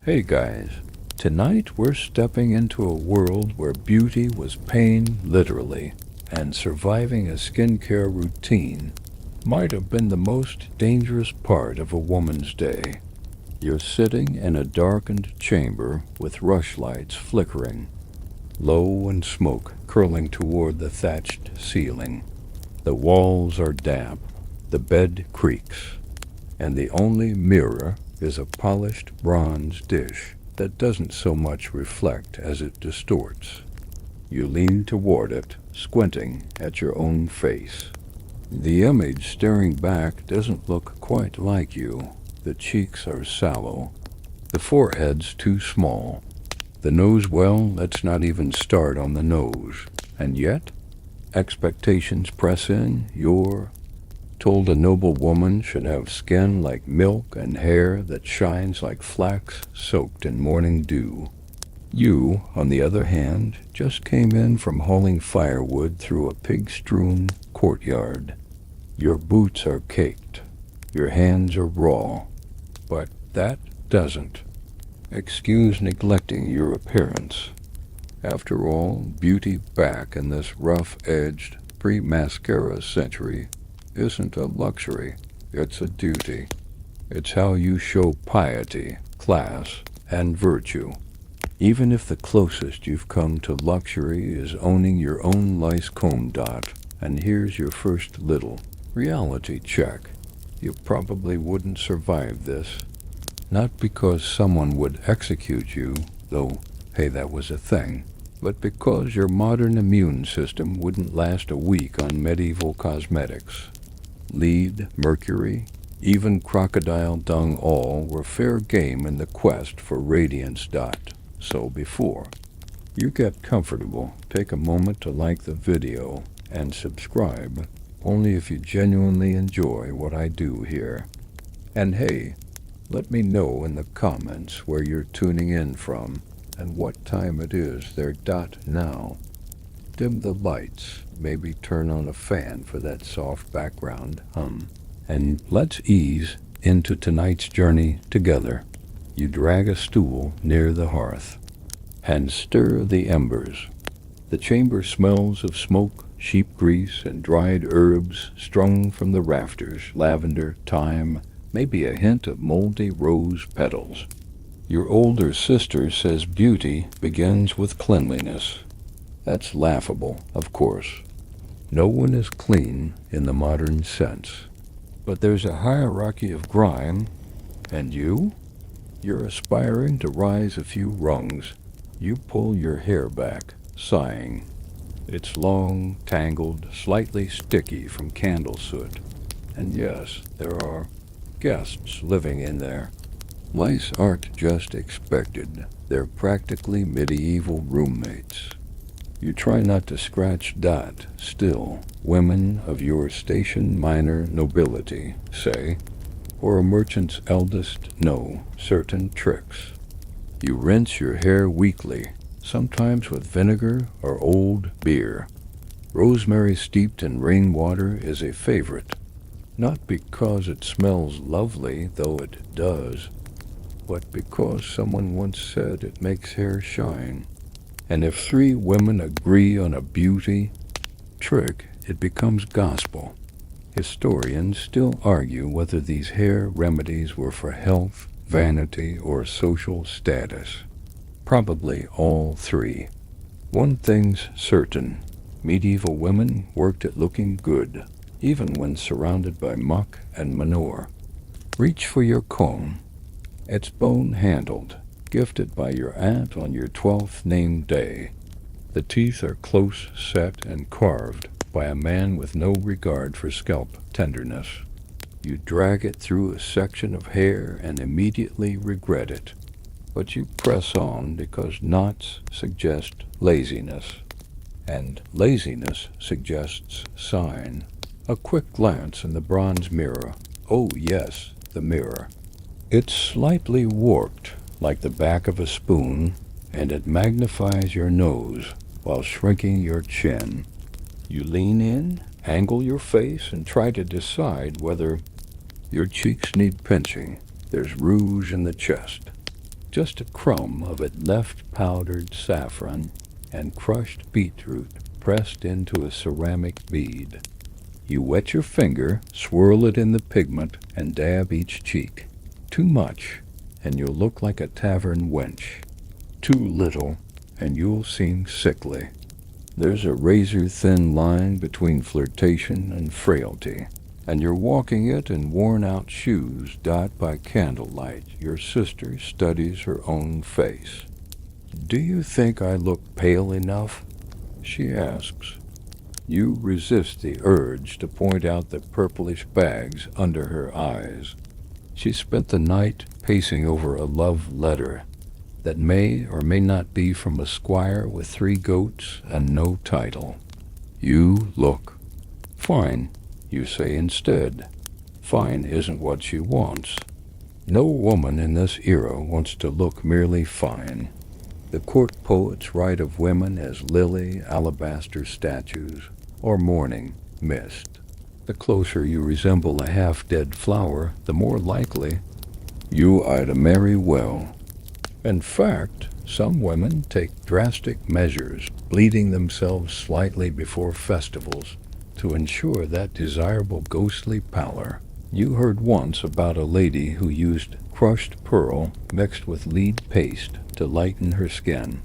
Hey guys, tonight we're stepping into a world where beauty was pain literally, and surviving a skincare routine might have been the most dangerous part of a woman's day. You're sitting in a darkened chamber with rushlights flickering, low and smoke curling toward the thatched ceiling. The walls are damp, the bed creaks, and the only mirror is a polished bronze dish that doesn't so much reflect as it distorts. You lean toward it, squinting at your own face. The image staring back doesn't look quite like you. The cheeks are sallow, the forehead's too small, the nose, well, let's not even start on the nose. And yet, expectations press in. You're told a noble woman should have skin like milk and hair that shines like flax soaked in morning dew. You, on the other hand, just came in from hauling firewood through a pig-strewn courtyard. Your boots are caked, your hands are raw, but that doesn't excuse neglecting your appearance. After all, beauty back in this rough-edged, pre-mascara century isn't a luxury, it's a duty. It's how you show piety, class, and virtue. Even if the closest you've come to luxury is owning your own lice comb dot. And here's your first little reality check. You probably wouldn't survive this. Not because someone would execute you, though, hey, that was a thing, but because your modern immune system wouldn't last a week on medieval cosmetics. Lead, mercury, even crocodile dung, all were fair game in the quest for radiance dot. So before you get comfortable, take a moment to like the video and subscribe, only if you genuinely enjoy what I do here. And hey, let me know in the comments where you're tuning in from and what time it is there dot now. Dim the lights, maybe turn on a fan for that soft background hum. And let's ease into tonight's journey together. You drag a stool near the hearth and stir the embers. The chamber smells of smoke, sheep grease, and dried herbs strung from the rafters, lavender, thyme, maybe a hint of moldy rose petals. Your older sister says beauty begins with cleanliness. That's laughable, of course. No one is clean in the modern sense. But there's a hierarchy of grime, and you? You're aspiring to rise a few rungs. You pull your hair back, sighing. It's long, tangled, slightly sticky from candle soot. And yes, there are guests living in there. Lice aren't just expected. They're practically medieval roommates. You try not to scratch dot. Still, women of your station minor nobility, say, or a merchant's eldest, know certain tricks. You rinse your hair weekly, sometimes with vinegar or old beer. Rosemary steeped in rainwater is a favorite, not because it smells lovely, though it does, but because someone once said it makes hair shine. And if 3 women agree on a beauty trick, it becomes gospel. Historians still argue whether these hair remedies were for health, vanity, or social status. Probably all 3. One thing's certain, medieval women worked at looking good, even when surrounded by muck and manure. Reach for your comb. It's bone-handled, gifted by your aunt on your 12th named day. The teeth are close set and carved by a man with no regard for scalp tenderness. You drag it through a section of hair and immediately regret it. But you press on because knots suggest laziness, and laziness suggests sign. A quick glance in the bronze mirror. Oh yes, the mirror. It's slightly warped, like the back of a spoon, and it magnifies your nose while shrinking your chin. You lean in, angle your face, and try to decide whether your cheeks need pinching. There's rouge in the chest, Just a crumb of it left powdered saffron and crushed beetroot pressed into a ceramic bead. You wet your finger, swirl it in the pigment, and dab each cheek. Too much, and you'll look like a tavern wench. Too little, and you'll seem sickly. There's a razor-thin line between flirtation and frailty, and you're walking it in worn-out shoes dot by candlelight. Your sister studies her own face. "Do you think I look pale enough?" she asks. You resist the urge to point out the purplish bags under her eyes. She spent the night pacing over a love letter that may or may not be from a squire with 3 goats and no title. You look fine, you say instead. Fine isn't what she wants. No woman in this era wants to look merely fine. The court poets write of women as lily alabaster statues or morning mist. The closer you resemble a half-dead flower, the more likely you are to marry well. In fact, some women take drastic measures, bleeding themselves slightly before festivals to ensure that desirable ghostly pallor. You heard once about a lady who used crushed pearl mixed with lead paste to lighten her skin.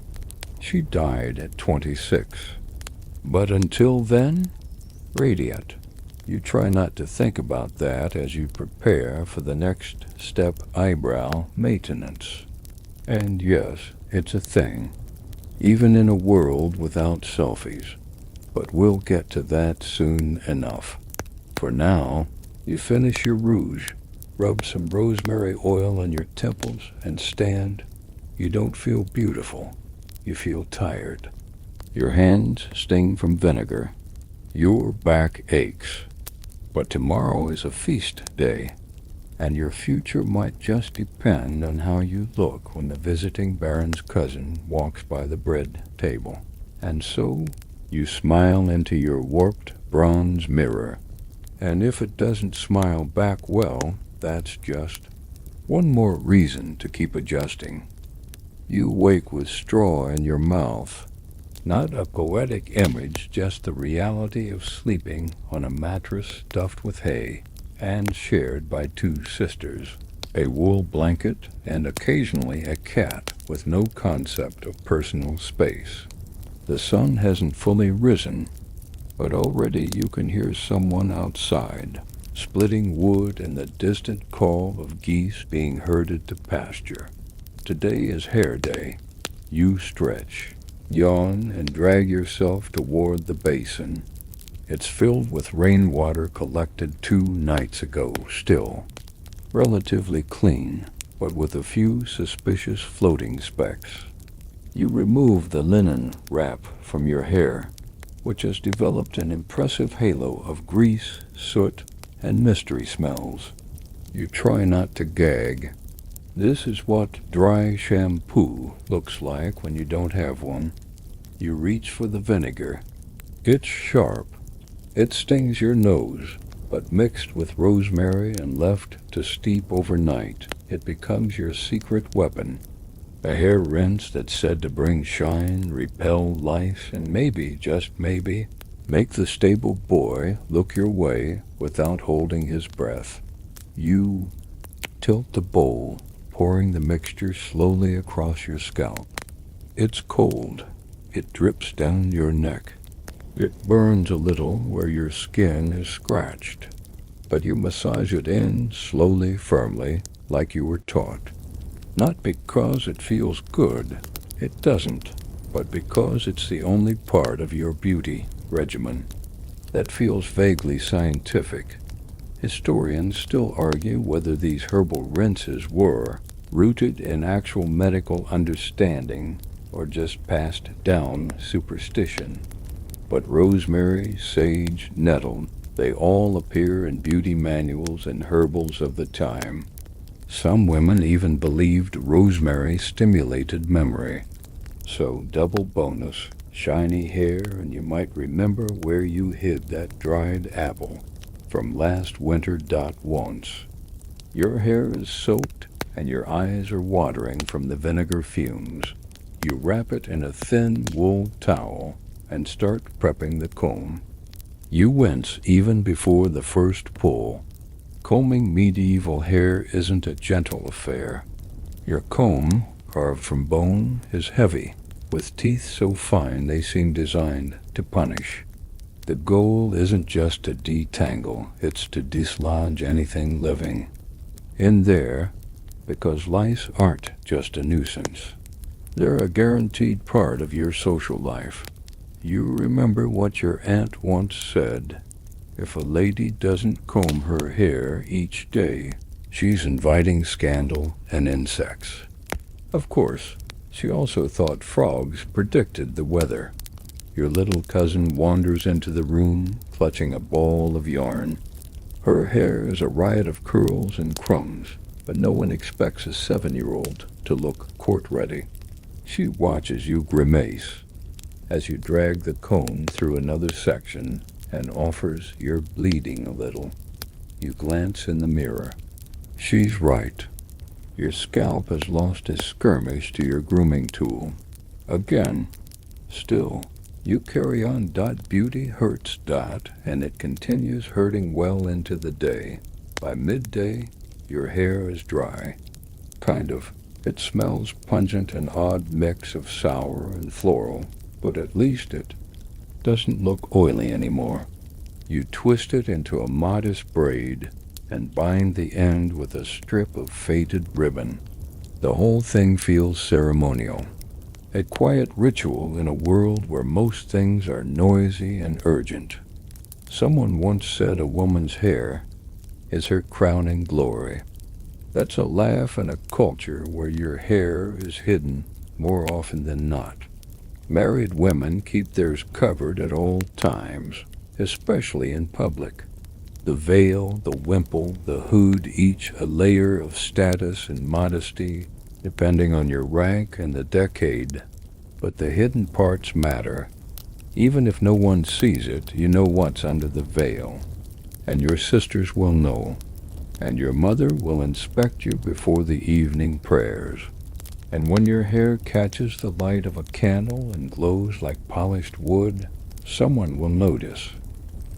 She died at 26. But until then, radiant. You try not to think about that as you prepare for the next step: eyebrow maintenance. And yes, it's a thing, even in a world without selfies. But we'll get to that soon enough. For now, you finish your rouge, rub some rosemary oil on your temples, and stand. You don't feel beautiful. You feel tired. Your hands sting from vinegar. Your back aches. But tomorrow is a feast day, and your future might just depend on how you look when the visiting baron's cousin walks by the bread table. And so you smile into your warped bronze mirror. And if it doesn't smile back well, that's just one more reason to keep adjusting. You wake with straw in your mouth. Not a poetic image, just the reality of sleeping on a mattress stuffed with hay and shared by 2 sisters, a wool blanket, and occasionally a cat with no concept of personal space. The sun hasn't fully risen, but already you can hear someone outside, splitting wood and the distant call of geese being herded to pasture. Today is hair day. You stretch, yawn, and drag yourself toward the basin. It's filled with rainwater collected 2 nights ago still. Relatively clean, but with a few suspicious floating specks. You remove the linen wrap from your hair, which has developed an impressive halo of grease, soot, and mystery smells. You try not to gag. This is what dry shampoo looks like when you don't have one. You reach for the vinegar. It's sharp. It stings your nose, but mixed with rosemary and left to steep overnight, it becomes your secret weapon. A hair rinse that's said to bring shine, repel lice, and maybe, just maybe, make the stable boy look your way without holding his breath. You tilt the bowl, pouring the mixture slowly across your scalp. It's cold. It drips down your neck. It burns a little where your skin is scratched, but you massage it in slowly, firmly, like you were taught. Not because it feels good, it doesn't, but because it's the only part of your beauty regimen that feels vaguely scientific. Historians still argue whether these herbal rinses were rooted in actual medical understanding or just passed down superstition. But rosemary, sage, nettle, they all appear in beauty manuals and herbals of the time. Some women even believed rosemary stimulated memory. So double bonus, shiny hair, and you might remember where you hid that dried apple from last winter. Once. Your hair is soaked and your eyes are watering from the vinegar fumes. You wrap it in a thin wool towel and start prepping the comb. You wince even before the first pull. Combing medieval hair isn't a gentle affair. Your comb, carved from bone, is heavy, with teeth so fine they seem designed to punish. The goal isn't just to detangle, it's to dislodge anything living. In there, because lice aren't just a nuisance. They're a guaranteed part of your social life. You remember what your aunt once said: if a lady doesn't comb her hair each day, she's inviting scandal and insects. Of course, she also thought frogs predicted the weather. Your little cousin wanders into the room, clutching a ball of yarn. Her hair is a riot of curls and crumbs, but no one expects a 7-year-old to look court-ready. She watches you grimace as you drag the comb through another section and offers you're bleeding a little. You glance in the mirror. She's right. Your scalp has lost its skirmish to your grooming tool. Again. Still, you carry on. Beauty hurts. And it continues hurting well into the day. By midday, your hair is dry. Kind of. It smells pungent, an odd mix of sour and floral, but at least it doesn't look oily anymore. You twist it into a modest braid and bind the end with a strip of faded ribbon. The whole thing feels ceremonial. A quiet ritual in a world where most things are noisy and urgent. Someone once said a woman's hair is her crowning glory. That's a laugh in a culture where your hair is hidden more often than not. Married women keep theirs covered at all times, especially in public. The veil, the wimple, the hood, each a layer of status and modesty, depending on your rank and the decade. But the hidden parts matter. Even if no one sees it, you know what's under the veil. And your sisters will know. And your mother will inspect you before the evening prayers. And when your hair catches the light of a candle and glows like polished wood, someone will notice,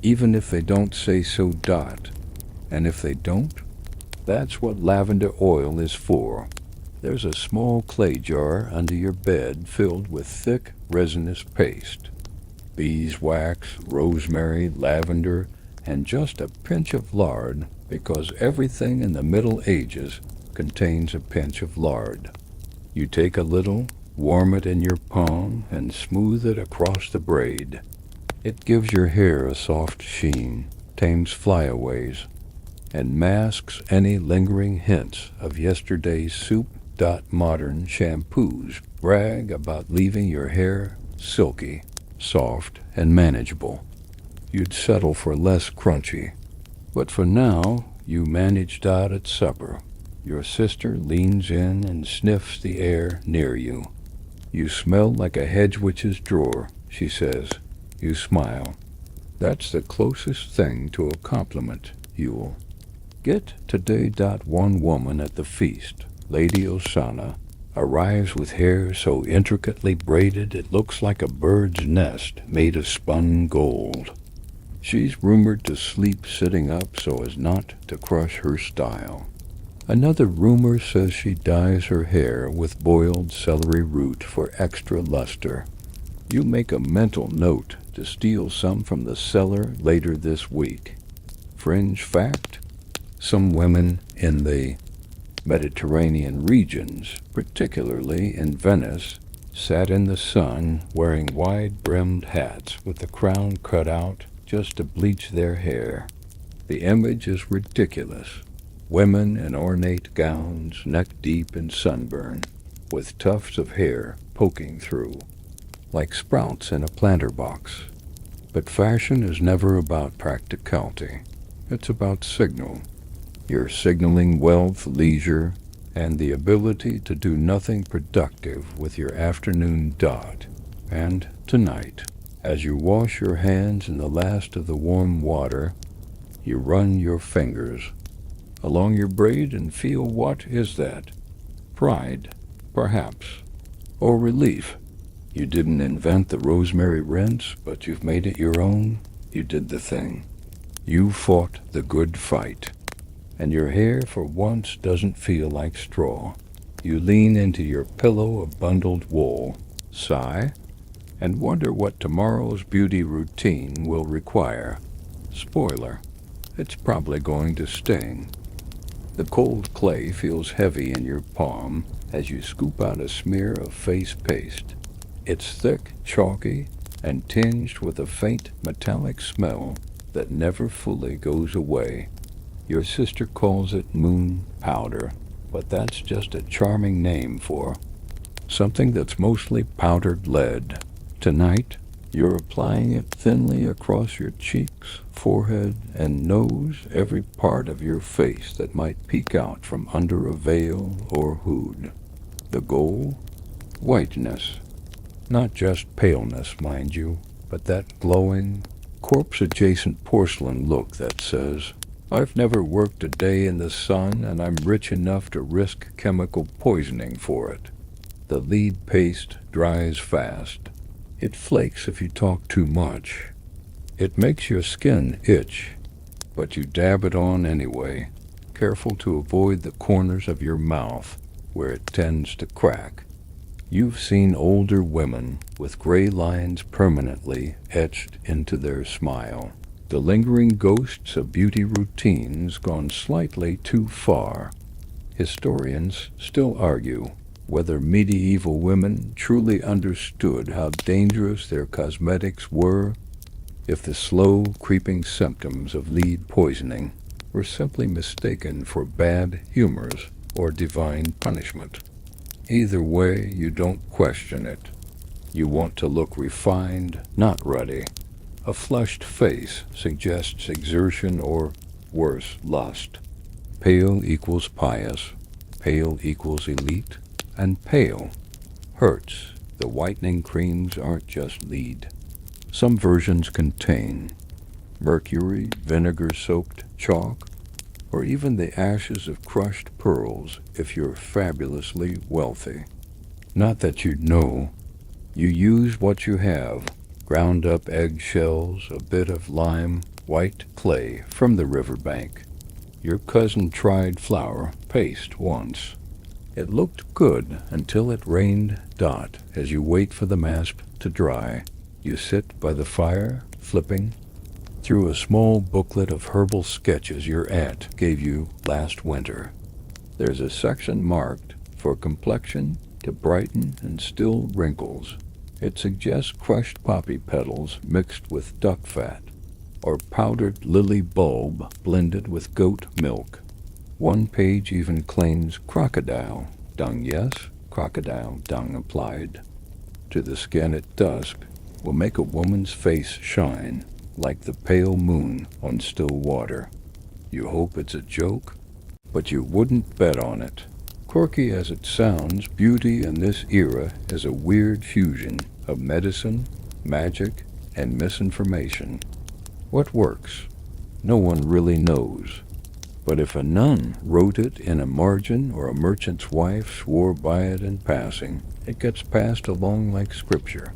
even if they don't say so. And if they don't, that's what lavender oil is for. There's a small clay jar under your bed filled with thick, resinous paste. Beeswax, rosemary, lavender, and just a pinch of lard, because everything in the Middle Ages contains a pinch of lard. You take a little, warm it in your palm, and smooth it across the braid. It gives your hair a soft sheen, tames flyaways, and masks any lingering hints of yesterday's soup. Modern shampoos brag about leaving your hair silky, soft, and manageable. You'd settle for less crunchy. But for now, you manage. At supper, your sister leans in and sniffs the air near you. You smell like a hedge witch's drawer, she says. You smile. That's the closest thing to a compliment you'll get today. One woman at the feast, Lady Osana, arrives with hair so intricately braided it looks like a bird's nest made of spun gold. She's rumored to sleep sitting up so as not to crush her style. Another rumor says she dyes her hair with boiled celery root for extra luster. You make a mental note to steal some from the cellar later this week. Fringe fact: some women in the Mediterranean regions, particularly in Venice, sat in the sun wearing wide-brimmed hats with the crown cut out just to bleach their hair. The image is ridiculous. Women in ornate gowns, neck-deep in sunburn, with tufts of hair poking through, like sprouts in a planter box. But fashion is never about practicality. It's about signal. You're signaling wealth, leisure, and the ability to do nothing productive with your afternoon. And tonight, as you wash your hands in the last of the warm water, you run your fingers along your braid and feel what is that? Pride, perhaps, or relief. You didn't invent the rosemary rinse, but you've made it your own. You did the thing. You fought the good fight. And your hair for once doesn't feel like straw. You lean into your pillow of bundled wool, sigh, and wonder what tomorrow's beauty routine will require. Spoiler, it's probably going to sting. The cold clay feels heavy in your palm as you scoop out a smear of face paste. It's thick, chalky, and tinged with a faint metallic smell that never fully goes away. Your sister calls it moon powder, but that's just a charming name for something that's mostly powdered lead. Tonight, you're applying it thinly across your cheeks, forehead, and nose, every part of your face that might peek out from under a veil or hood. The goal? Whiteness. Not just paleness, mind you, but that glowing, corpse-adjacent porcelain look that says, I've never worked a day in the sun and I'm rich enough to risk chemical poisoning for it. The lead paste dries fast. It flakes if you talk too much. It makes your skin itch, but you dab it on anyway, careful to avoid the corners of your mouth where it tends to crack. You've seen older women with gray lines permanently etched into their smile. The lingering ghosts of beauty routines gone slightly too far. Historians still argue whether medieval women truly understood how dangerous their cosmetics were, if the slow, creeping symptoms of lead poisoning were simply mistaken for bad humors or divine punishment. Either way, you don't question it. You want to look refined, not ruddy. A flushed face suggests exertion or, worse, lust. Pale equals pious, pale equals elite, and pale hurts. The whitening creams aren't just lead. Some versions contain mercury, vinegar-soaked chalk, or even the ashes of crushed pearls if you're fabulously wealthy. Not that you'd know. You use what you have. Ground up eggshells, a bit of lime, white clay from the riverbank. Your cousin tried flour paste once. It looked good until it rained dot as you wait for the mask to dry. You sit by the fire, flipping through a small booklet of herbal sketches your aunt gave you last winter. There's a section marked for complexion to brighten and still wrinkles. It suggests crushed poppy petals mixed with duck fat, or powdered lily bulb blended with goat milk. One page even claims crocodile dung. Yes, crocodile dung applied to the skin at dusk will make a woman's face shine like the pale moon on still water. You hope it's a joke, but you wouldn't bet on it. Quirky as it sounds, beauty in this era is a weird fusion of medicine, magic, and misinformation. What works? No one really knows. But if a nun wrote it in a margin or a merchant's wife swore by it in passing, it gets passed along like scripture.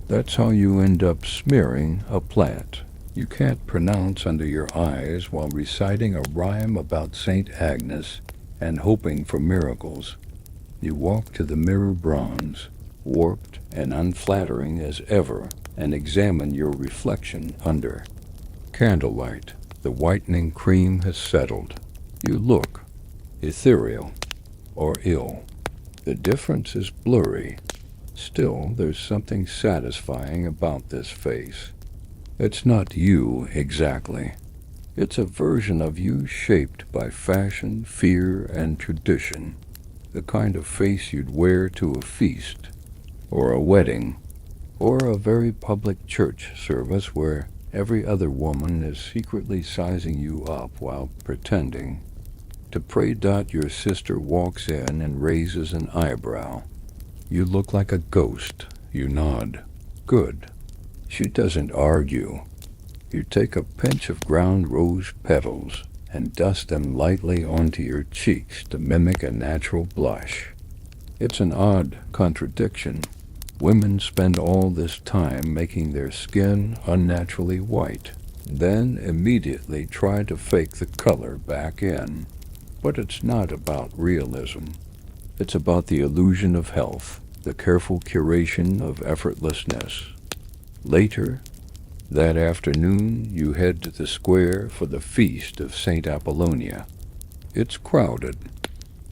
That's how you end up smearing a plant you can't pronounce under your eyes while reciting a rhyme about St. Agnes and hoping for miracles. You walk to the mirror bronze, warped and unflattering as ever, and examine your reflection under candlelight. The whitening cream has settled. You look ethereal or ill. The difference is blurry. Still, there's something satisfying about this face. It's not you exactly. It's a version of you shaped by fashion, fear, and tradition. The kind of face you'd wear to a feast, or a wedding, or a very public church service where every other woman is secretly sizing you up while pretending to pray. Your sister walks in and raises an eyebrow. You look like a ghost. You nod. Good. She doesn't argue. You take a pinch of ground rose petals and dust them lightly onto your cheeks to mimic a natural blush. It's an odd contradiction. Women spend all this time making their skin unnaturally white, then immediately try to fake the color back in. But it's not about realism. It's about the illusion of health, the careful curation of effortlessness. Later, that afternoon, you head to the square for the feast of St. Apollonia. It's crowded.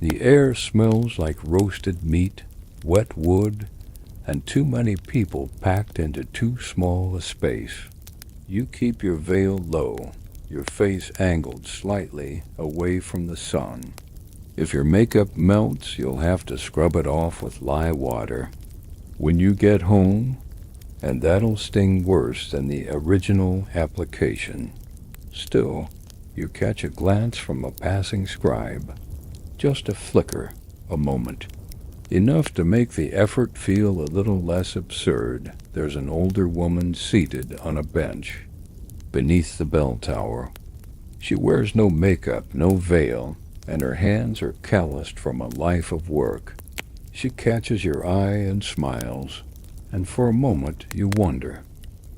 The air smells like roasted meat, wet wood, and too many people packed into too small a space. You keep your veil low, your face angled slightly away from the sun. If your makeup melts, you'll have to scrub it off with lye water. When you get home, and that'll sting worse than the original application. Still, you catch a glance from a passing scribe. Just a flicker, a moment. Enough to make the effort feel a little less absurd. There's an older woman seated on a bench beneath the bell tower. She wears no makeup, no veil, and her hands are calloused from a life of work. She catches your eye and smiles, and for a moment you wonder,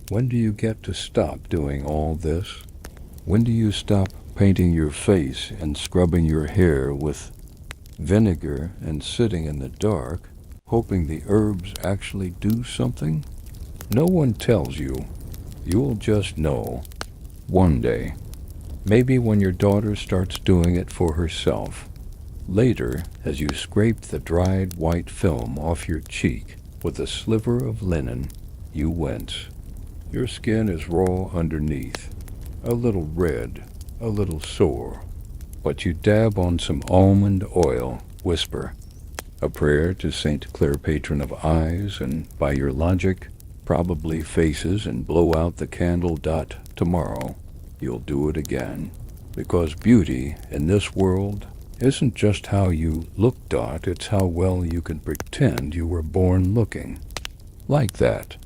when do you get to stop doing all this? When do you stop painting your face and scrubbing your hair with vinegar and sitting in the dark, hoping the herbs actually do something? No one tells you. You'll just know. One day. Maybe when your daughter starts doing it for herself. Later, as you scrape the dried white film off your cheek with a sliver of linen, you wince. Your skin is raw underneath, a little red, a little sore. But you dab on some almond oil, whisper a prayer to St. Clair, patron of eyes, and by your logic, probably faces, and blow out the candle. Tomorrow, you'll do it again. Because beauty in this world isn't just how you look. It's how well you can pretend you were born looking. Like that.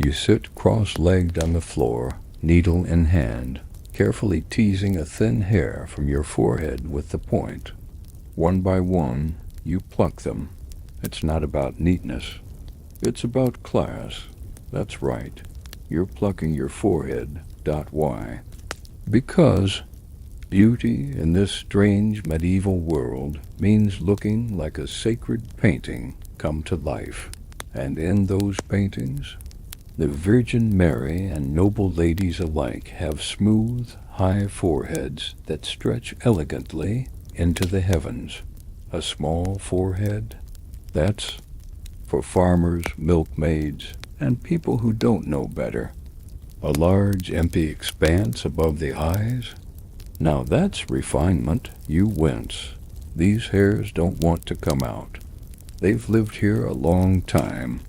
You sit cross-legged on the floor, needle in hand, carefully teasing a thin hair from your forehead with the point. One by one, you pluck them. It's not about neatness. It's about class. That's right. You're plucking your forehead. Why? Because beauty in this strange medieval world means looking like a sacred painting come to life. And in those paintings, the Virgin Mary and noble ladies alike have smooth, high foreheads that stretch elegantly into the heavens. A small forehead, that's for farmers, milkmaids, and people who don't know better. A large, empty expanse above the eyes. Now that's refinement. You wince. These hairs don't want to come out. They've lived here a long time.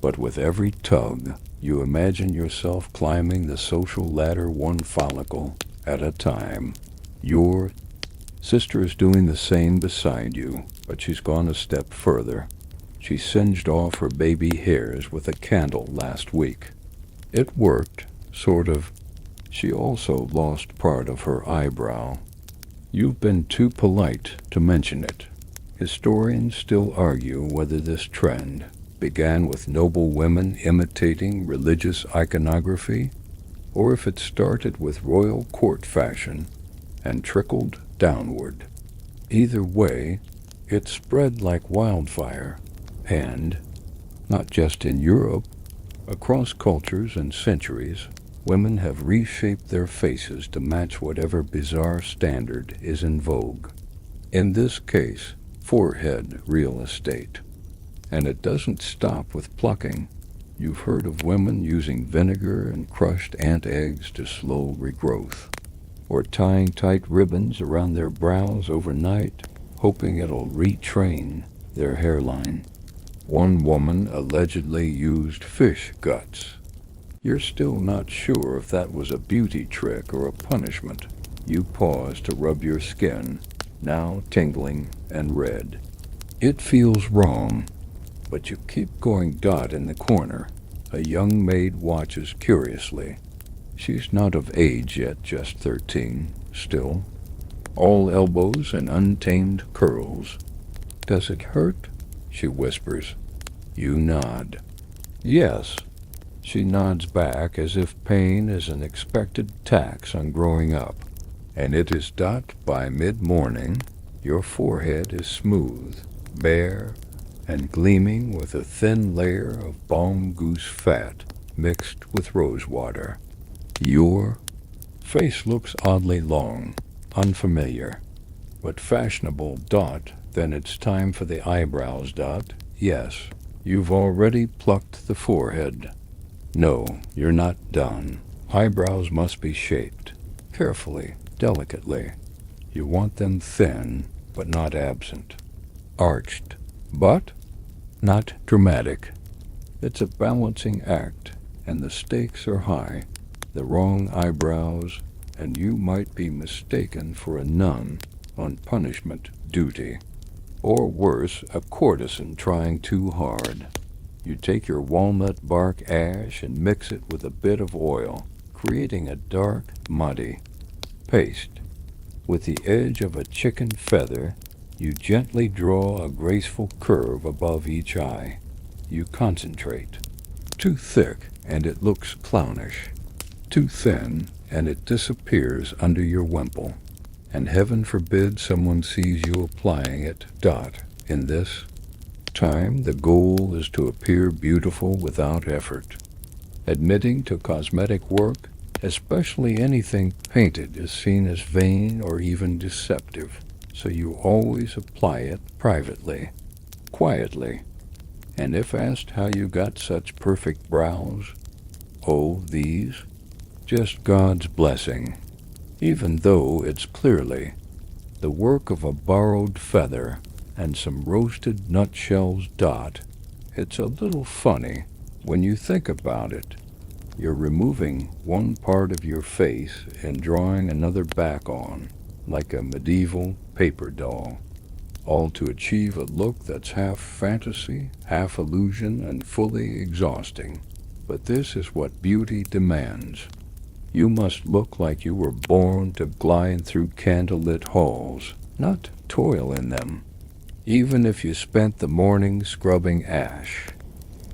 But with every tug, you imagine yourself climbing the social ladder one follicle at a time. Your sister is doing the same beside you, but she's gone a step further. She singed off her baby hairs with a candle last week. It worked, sort of. She also lost part of her eyebrow. You've been too polite to mention it. Historians still argue whether this trend began with noble women imitating religious iconography, or if it started with royal court fashion and trickled downward. Either way, it spread like wildfire, and, not just in Europe, across cultures and centuries, women have reshaped their faces to match whatever bizarre standard is in vogue. In this case, forehead real estate. And it doesn't stop with plucking. You've heard of women using vinegar and crushed ant eggs to slow regrowth, or tying tight ribbons around their brows overnight, hoping it'll retrain their hairline. One woman allegedly used fish guts. You're still not sure if that was a beauty trick or a punishment. You pause to rub your skin, now tingling and red. It feels wrong, but you keep going. In the corner, a young maid watches curiously. She's not of age yet, just 13, still, all elbows and untamed curls. Does it hurt? She whispers. You nod. Yes. She nods back as if pain is an expected tax on growing up. And it is dot by mid-morning. Your forehead is smooth, bare, and gleaming with a thin layer of balm goose fat mixed with rose water. Your face looks oddly long, unfamiliar, but fashionable. Dot. Then it's time for the eyebrows. Dot. Yes, you've already plucked the forehead. No, you're not done. Eyebrows must be shaped, carefully, delicately. You want them thin, but not absent. Arched, but not dramatic. It's a balancing act, and the stakes are high. The wrong eyebrows, and you might be mistaken for a nun on punishment duty. Or worse, a courtesan trying too hard. You take your walnut bark ash and mix it with a bit of oil, creating a dark, muddy paste. With the edge of a chicken feather, you gently draw a graceful curve above each eye. You concentrate. Too thick, and it looks clownish. Too thin, and it disappears under your wimple. And heaven forbid someone sees you applying it. Dot. In this time, the goal is to appear beautiful without effort. Admitting to cosmetic work, especially anything painted, is seen as vain or even deceptive, so you always apply it privately, quietly. And if asked how you got such perfect brows, oh, these, just God's blessing, even though it's clearly the work of a borrowed feather and some roasted nutshells. Dot. It's a little funny when you think about it. You're removing one part of your face and drawing another back on, like a medieval paper doll, all to achieve a look that's half fantasy, half illusion, and fully exhausting. But this is what beauty demands. You must look like you were born to glide through candlelit halls, not toil in them, even if you spent the morning scrubbing ash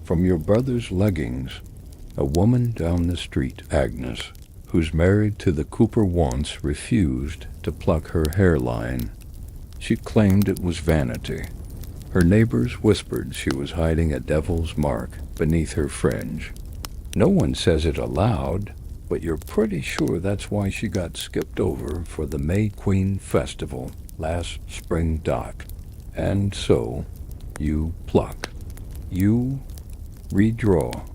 from your brother's leggings. A woman down the street, Agnes, who's married to the cooper, once refused to pluck her hairline. She claimed it was vanity. Her neighbors whispered she was hiding a devil's mark beneath her fringe. No one says it aloud, but you're pretty sure that's why she got skipped over for the May Queen Festival last spring. Dot. And so, you pluck. You redraw.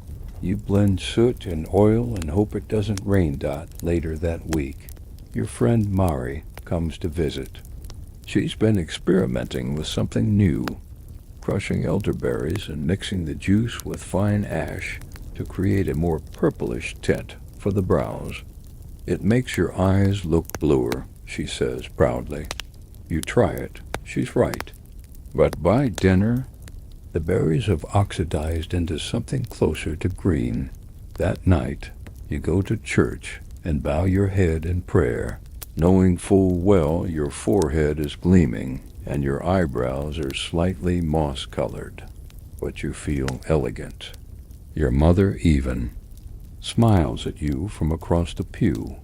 You blend soot and oil and hope it doesn't rain. Dot. Later that week, your friend Mari comes to visit. She's been experimenting with something new, crushing elderberries and mixing the juice with fine ash to create a more purplish tint for the brows. It makes your eyes look bluer, she says proudly. You try it. She's right. But by dinner, the berries have oxidized into something closer to green. That night, you go to church and bow your head in prayer, knowing full well your forehead is gleaming and your eyebrows are slightly moss-colored, but you feel elegant. Your mother even smiles at you from across the pew.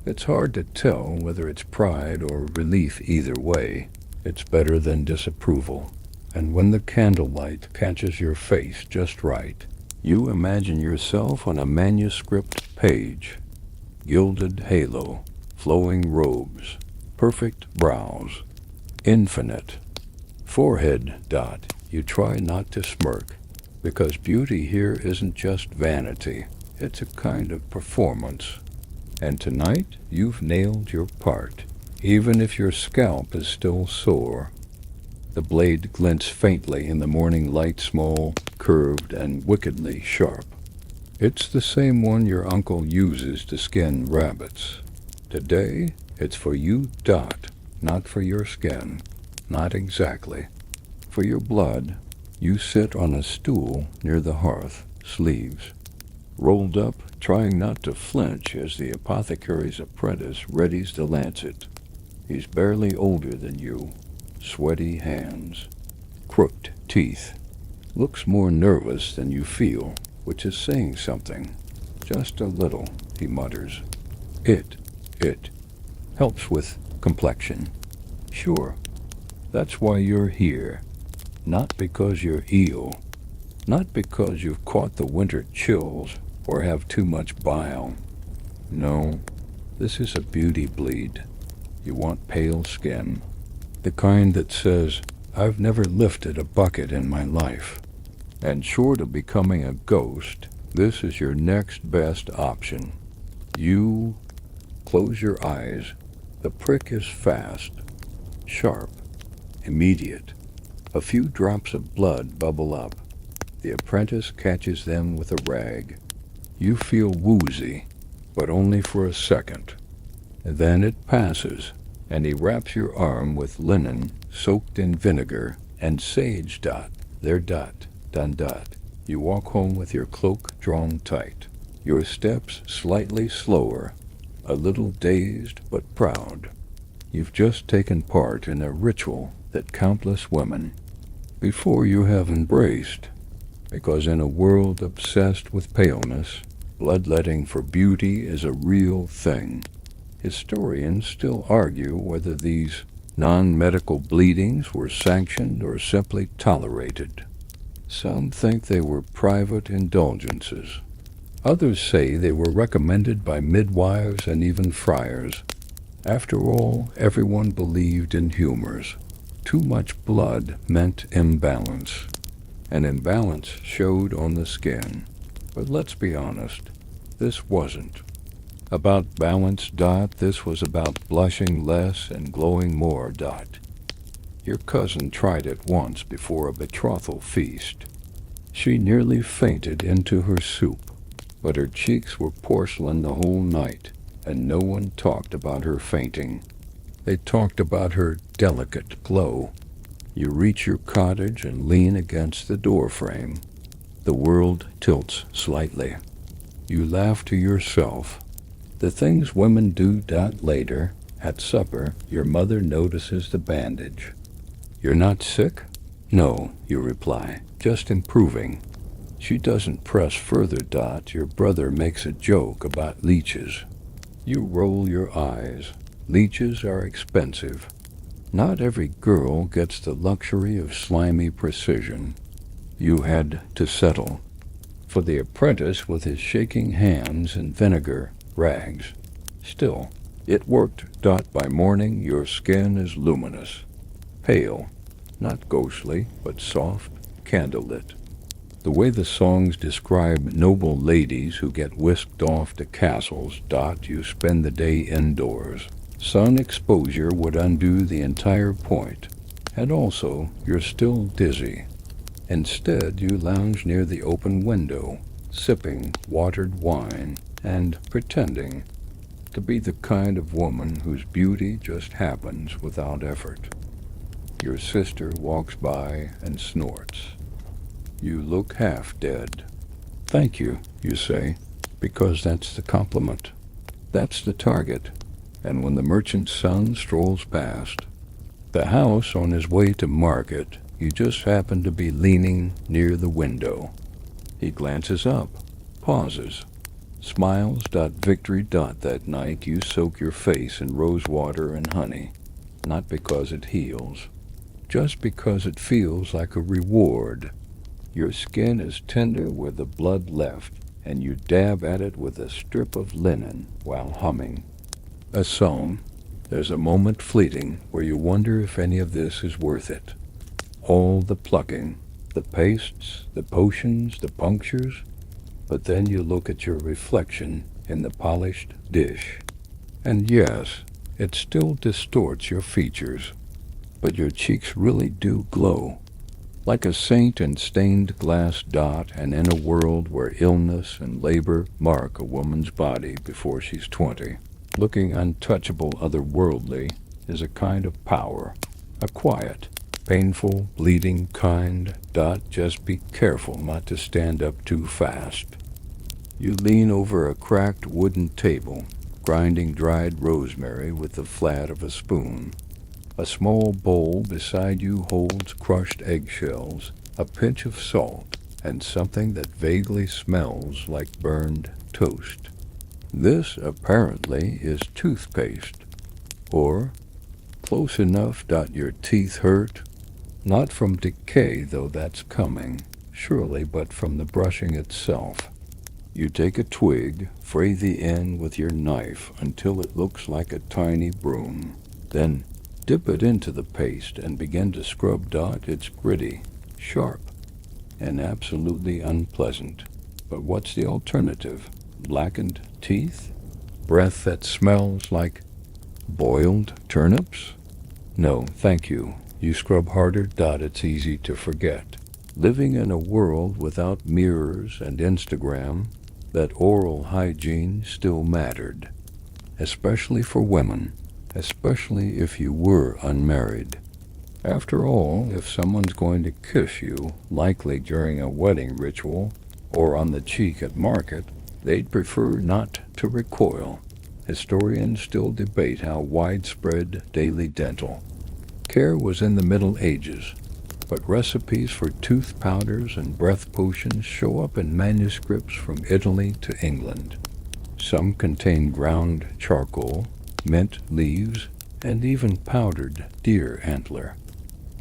It's hard to tell whether it's pride or relief. Either way, it's better than disapproval. And when the candlelight catches your face just right, you imagine yourself on a manuscript page. Gilded halo, flowing robes, perfect brows, infinite forehead. Dot. You try not to smirk, because beauty here isn't just vanity, it's a kind of performance. And tonight, you've nailed your part, even if your scalp is still sore. The blade glints faintly in the morning light, small, curved, and wickedly sharp. It's the same one your uncle uses to skin rabbits. Today, it's for you. Dot. Not for your skin. Not exactly. For your blood. You sit on a stool near the hearth, sleeves rolled up, trying not to flinch as the apothecary's apprentice readies the lancet. He's barely older than you, sweaty hands, crooked teeth. Looks more nervous than you feel, which is saying something. Just a little, he mutters. It helps with complexion. Sure, that's why you're here. Not because you're ill. Not because you've caught the winter chills or have too much bile. No, this is a beauty bleed. You want pale skin. The kind that says, I've never lifted a bucket in my life. And short of becoming a ghost, this is your next best option. You close your eyes. The prick is fast, sharp, immediate. A few drops of blood bubble up. The apprentice catches them with a rag. You feel woozy, but only for a second. Then it passes, and he wraps your arm with linen soaked in vinegar and sage dot. There dot, done dot. You walk home with your cloak drawn tight, your steps slightly slower, a little dazed but proud. You've just taken part in a ritual that countless women before you have embraced, because in a world obsessed with paleness, bloodletting for beauty is a real thing. Historians still argue whether these non-medical bleedings were sanctioned or simply tolerated. Some think they were private indulgences. Others say they were recommended by midwives and even friars. After all, everyone believed in humors. Too much blood meant imbalance. An imbalance showed on the skin. But let's be honest, this wasn't about balance. This was about blushing less and glowing more. Your cousin tried it once before a betrothal feast. She nearly fainted into her soup, but her cheeks were porcelain the whole night, and no one talked about her fainting. They talked about her delicate glow. You reach your cottage and lean against the doorframe. The world tilts slightly. You laugh to yourself. The things women do. Later, at supper, your mother notices the bandage. You're not sick? No, you reply, just improving. She doesn't press further. Your brother makes a joke about leeches. You roll your eyes. Leeches are expensive. Not every girl gets the luxury of slimy precision. You had to settle. For the apprentice with his shaking hands and vinegar rags. Still, it worked. By morning, your skin is luminous. Pale, not ghostly, but soft, candlelit. The way the songs describe noble ladies who get whisked off to castles. You spend the day indoors. Sun exposure would undo the entire point. And also, you're still dizzy. Instead, you lounge near the open window, sipping watered wine and pretending to be the kind of woman whose beauty just happens without effort. Your sister walks by and snorts. You look half dead. Thank you, you say, because that's the compliment. That's the target. And when the merchant's son strolls past the house on his way to market, you just happen to be leaning near the window. He glances up, pauses, smiles. Victory. That night you soak your face in rose water and honey, not because it heals, just because it feels like a reward. Your skin is tender where the blood left, and you dab at it with a strip of linen while humming a song. There's a moment fleeting where you wonder if any of this is worth it. All the plucking, the pastes, the potions, the punctures, but then you look at your reflection in the polished dish. And yes, it still distorts your features, but your cheeks really do glow, like a saint in stained glass. And in a world where illness and labor mark a woman's body before she's 20, looking untouchable otherworldly is a kind of power, a quiet, painful, bleeding kind. Just be careful not to stand up too fast. You lean over a cracked wooden table, grinding dried rosemary with the flat of a spoon. A small bowl beside you holds crushed eggshells, a pinch of salt, and something that vaguely smells like burned toast. This, apparently, is toothpaste, or close enough. Your teeth hurt, not from decay, though that's coming, surely, but from the brushing itself. You take a twig, fray the end with your knife until it looks like a tiny broom. Then dip it into the paste and begin to scrub. It's gritty, sharp, and absolutely unpleasant. But what's the alternative? Blackened teeth? Breath that smells like boiled turnips? No, thank you. You scrub harder. It's easy to forget. Living in a world without mirrors and Instagram, that oral hygiene still mattered, especially for women, especially if you were unmarried. After all, if someone's going to kiss you, likely during a wedding ritual or on the cheek at market, they'd prefer not to recoil. Historians still debate how widespread daily dental care was in the Middle Ages, but recipes for tooth powders and breath potions show up in manuscripts from Italy to England. Some contain ground charcoal, mint leaves, and even powdered deer antler.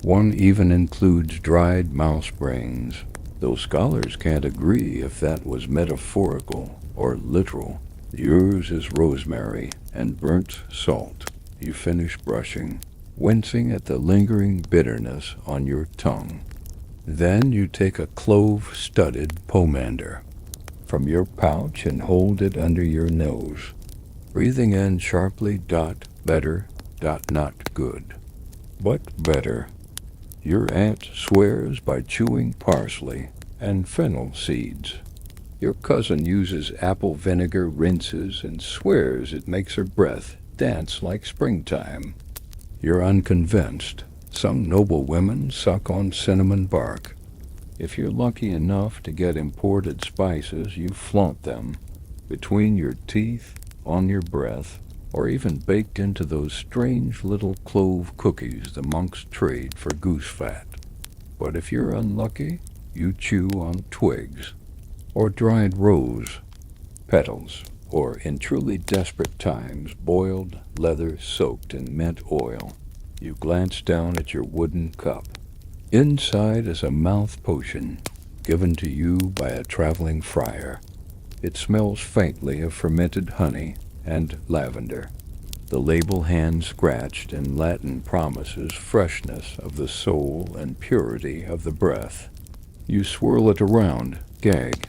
One even includes dried mouse brains, though scholars can't agree if that was metaphorical or literal. Yours is rosemary and burnt salt. You finish brushing, wincing at the lingering bitterness on your tongue. Then you take a clove-studded pomander from your pouch and hold it under your nose, breathing in sharply. Better. Not good, but better. Your aunt swears by chewing parsley and fennel seeds. Your cousin uses apple vinegar rinses and swears it makes her breath dance like springtime. You're unconvinced. Some noble women suck on cinnamon bark. If you're lucky enough to get imported spices, you flaunt them between your teeth, on your breath, or even baked into those strange little clove cookies the monks trade for goose fat. But if you're unlucky, you chew on twigs, or dried rose petals, or in truly desperate times, boiled leather soaked in mint oil. You glance down at your wooden cup. Inside is a mouth potion given to you by a traveling friar. It smells faintly of fermented honey and lavender. The label hand-scratched in Latin promises freshness of the soul and purity of the breath. You swirl it around, gag,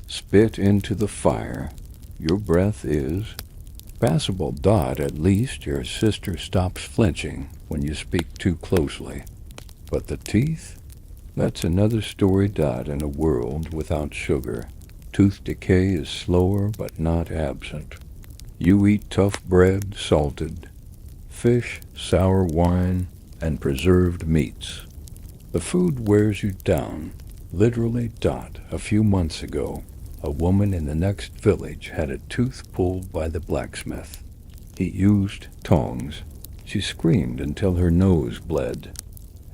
spit into the fire. Your breath is passable. At least your sister stops flinching when you speak too closely. But the teeth? That's another story. In a world without sugar, tooth decay is slower but not absent. You eat tough bread, salted fish, sour wine, and preserved meats. The food wears you down, literally. A few months ago, a woman in the next village had a tooth pulled by the blacksmith. He used tongs. She screamed until her nose bled.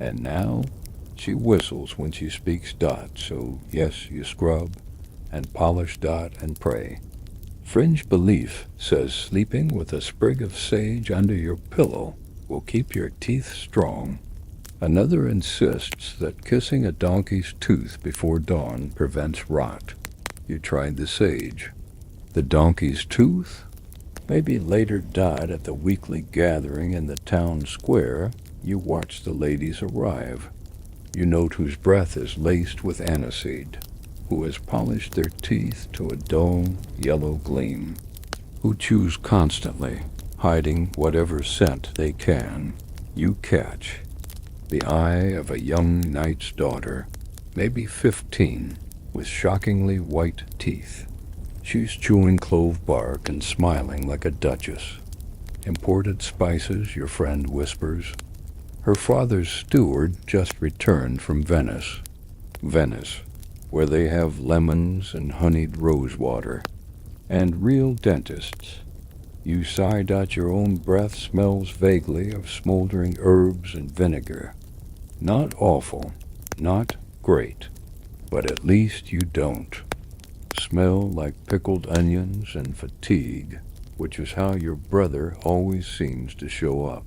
And now she whistles when she speaks. So yes, you scrub and polish. And pray. Fringe belief says sleeping with a sprig of sage under your pillow will keep your teeth strong. Another insists that kissing a donkey's tooth before dawn prevents rot. You tried the sage. The donkey's tooth? Maybe later. At the weekly gathering in the town square, you watch the ladies arrive. You note whose breath is laced with aniseed, who has polished their teeth to a dull yellow gleam, who chews constantly, hiding whatever scent they can. You catch the eye of a young knight's daughter, maybe 15, with shockingly white teeth. She's chewing clove bark and smiling like a duchess. Imported spices, your friend whispers. Her father's steward just returned from Venice. Venice, where they have lemons and honeyed rose water, and real dentists. You sigh that your own breath smells vaguely of smoldering herbs and vinegar. Not awful, not great, but at least you don't smell like pickled onions and fatigue, which is how your brother always seems to show up.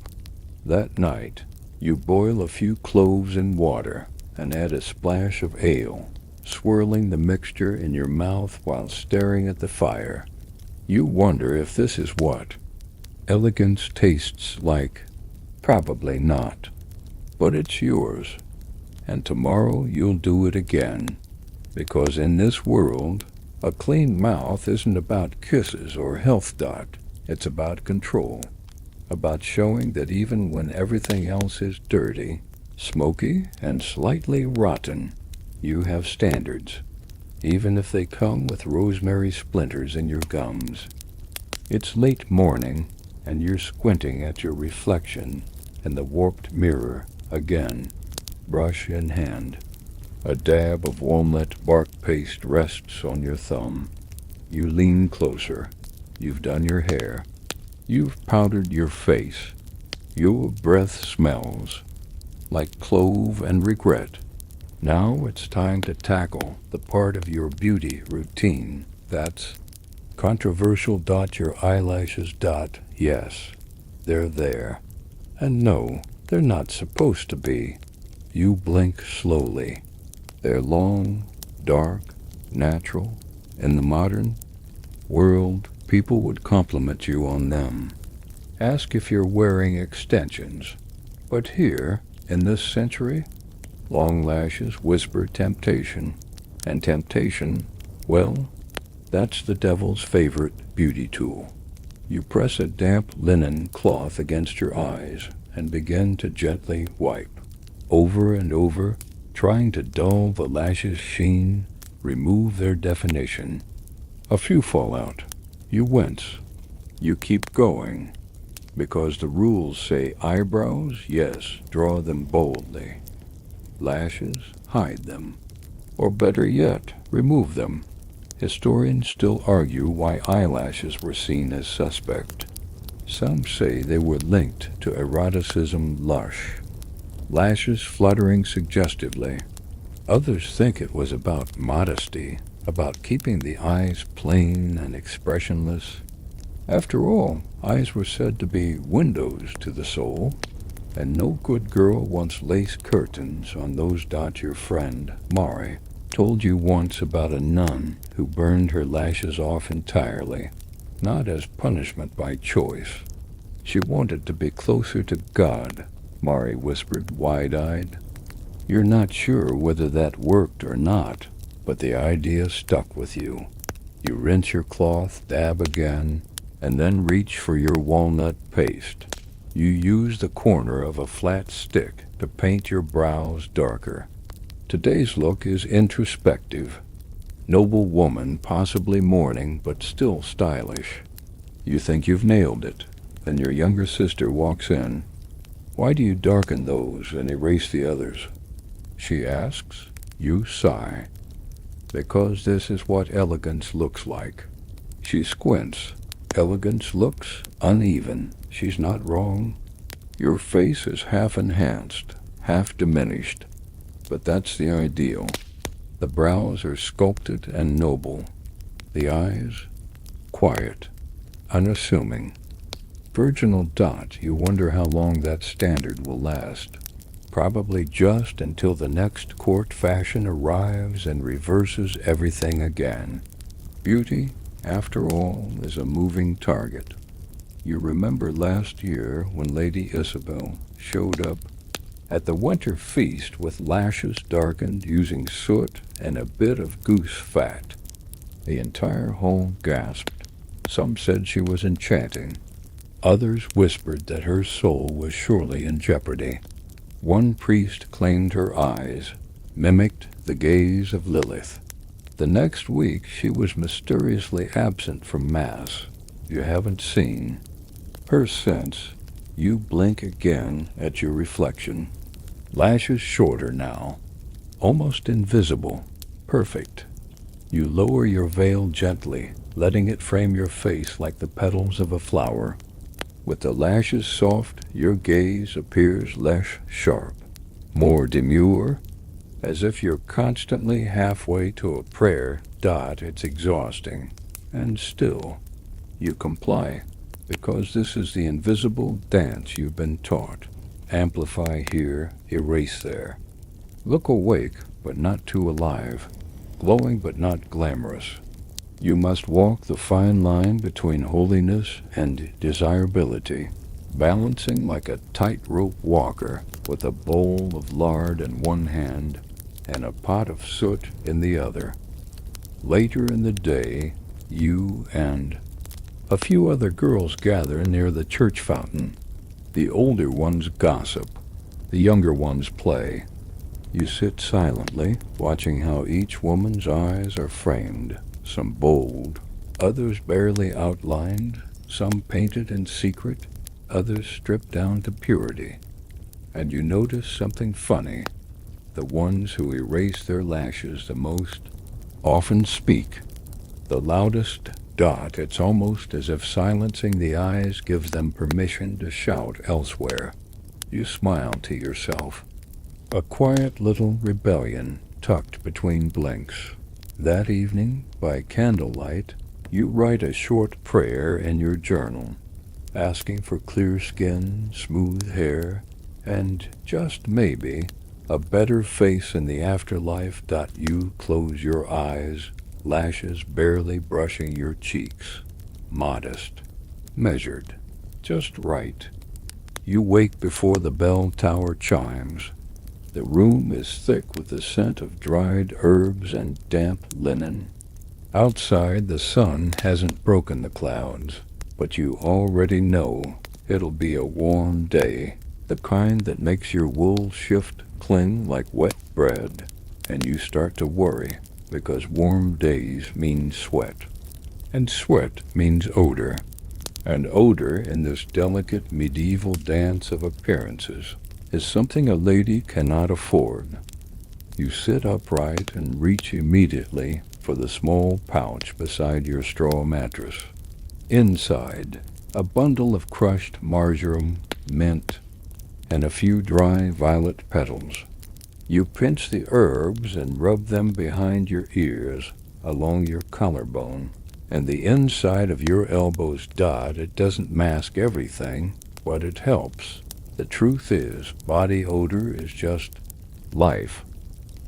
That night, you boil a few cloves in water and add a splash of ale, swirling the mixture in your mouth while staring at the fire. You wonder if this is what elegance tastes like. Probably not. But it's yours. And tomorrow you'll do it again. Because in this world, a clean mouth isn't about kisses or health dot. It's about control. About showing that even when everything else is dirty, smoky, and slightly rotten, you have standards, even if they come with rosemary splinters in your gums. It's late morning, and you're squinting at your reflection in the warped mirror again, brush in hand. A dab of walnut bark paste rests on your thumb. You lean closer. You've done your hair. You've powdered your face. Your breath smells like clove and regret. Now it's time to tackle the part of your beauty routine that's controversial. Your eyelashes. Yes, they're there. And no, they're not supposed to be. You blink slowly. They're long, dark, natural. In the modern world, people would compliment you on them. Ask if you're wearing extensions. But here, in this century, long lashes whisper temptation. And temptation, well, that's the devil's favorite beauty tool. You press a damp linen cloth against your eyes and begin to gently wipe. Over and over, trying to dull the lashes' sheen, remove their definition. A few fall out. You wince. You keep going. Because the rules say eyebrows, yes, draw them boldly. Lashes, hide them. Or better yet, remove them. Historians still argue why eyelashes were seen as suspect. Some say they were linked to eroticism lush. Lashes fluttering suggestively. Others think it was about modesty, about keeping the eyes plain and expressionless. After all, eyes were said to be windows to the soul, and no good girl wants lace curtains on those. Your friend, Mari, told you once about a nun who burned her lashes off entirely, not as punishment by choice. She wanted to be closer to God, Mari whispered, wide-eyed. You're not sure whether that worked or not, but the idea stuck with you. You rinse your cloth, dab again, and then reach for your walnut paste. You use the corner of a flat stick to paint your brows darker. Today's look is introspective. Noble woman, possibly mourning, but still stylish. You think you've nailed it. Then your younger sister walks in. Why do you darken those and erase the others? She asks. You sigh. Because this is what elegance looks like. She squints. Elegance looks uneven. She's not wrong. Your face is half enhanced, half diminished. But that's the ideal. The brows are sculpted and noble. The eyes, quiet, unassuming. Virginal. You wonder how long that standard will last. Probably just until the next court fashion arrives and reverses everything again. Beauty, after all, is a moving target. You remember last year when Lady Isabel showed up at the winter feast with lashes darkened using soot and a bit of goose fat. The entire hall gasped. Some said she was enchanting. Others whispered that her soul was surely in jeopardy. One priest claimed her eyes mimicked the gaze of Lilith. The next week she was mysteriously absent from Mass. You haven't seen her since. You blink again at your reflection. Lashes shorter now, almost invisible, perfect. You lower your veil gently, letting it frame your face like the petals of a flower. With the lashes soft, your gaze appears less sharp, more demure, as if you're constantly halfway to a prayer. It's exhausting. And still, you comply, because this is the invisible dance you've been taught. Amplify here, erase there. Look awake, but not too alive. Glowing, but not glamorous. You must walk the fine line between holiness and desirability, balancing like a tightrope walker with a bowl of lard in one hand and a pot of soot in the other. Later in the day, you and a few other girls gather near the church fountain. The older ones gossip, the younger ones play. You sit silently, watching how each woman's eyes are framed, some bold, others barely outlined, some painted in secret, others stripped down to purity. And you notice something funny. The ones who erase their lashes the most often speak the loudest. It's almost as if silencing the eyes gives them permission to shout elsewhere. You smile to yourself. A quiet little rebellion tucked between blinks. That evening, by candlelight, you write a short prayer in your journal, asking for clear skin, smooth hair, and, just maybe, a better face in the afterlife. You close your eyes, lashes barely brushing your cheeks. Modest, measured, just right. You wake before the bell tower chimes. The room is thick with the scent of dried herbs and damp linen. Outside, the sun hasn't broken the clouds, but you already know it'll be a warm day, the kind that makes your wool shift cling like wet bread, and you start to worry, because warm days mean sweat, and sweat means odor, and odor in this delicate medieval dance of appearances is something a lady cannot afford. You sit upright and reach immediately for the small pouch beside your straw mattress. Inside, a bundle of crushed marjoram, mint, and a few dry violet petals. You pinch the herbs and rub them behind your ears, along your collarbone, and the inside of your elbows. It doesn't mask everything, but it helps. The truth is, body odor is just life.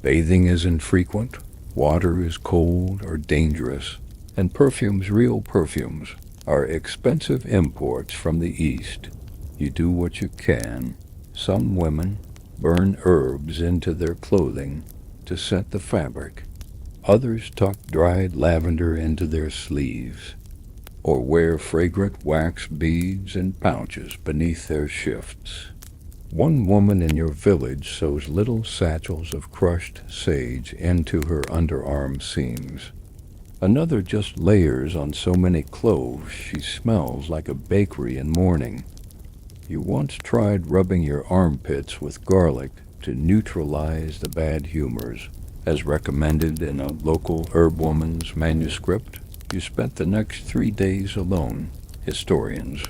Bathing is infrequent, water is cold or dangerous, and perfumes, real perfumes, are expensive imports from the East. You do what you can. Some women burn herbs into their clothing to scent the fabric. Others tuck dried lavender into their sleeves, or wear fragrant wax beads in pouches beneath their shifts. One woman in your village sews little satchels of crushed sage into her underarm seams. Another just layers on so many cloves she smells like a bakery in morning. You once tried rubbing your armpits with garlic to neutralize the bad humors, as recommended in a local herbwoman's manuscript. You spent the next 3 days alone. Historians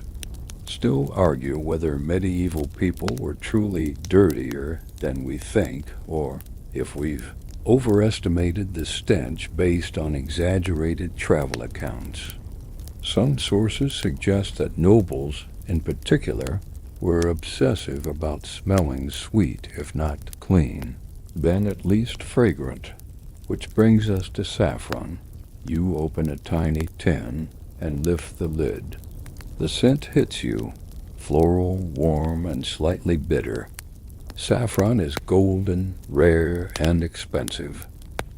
still argue whether medieval people were truly dirtier than we think, or if we've overestimated the stench based on exaggerated travel accounts. Some sources suggest that nobles, in particular, were obsessive about smelling sweet, if not clean, then at least fragrant. Which brings us to saffron. You open a tiny tin and lift the lid. The scent hits you, floral, warm, and slightly bitter. Saffron is golden, rare, and expensive.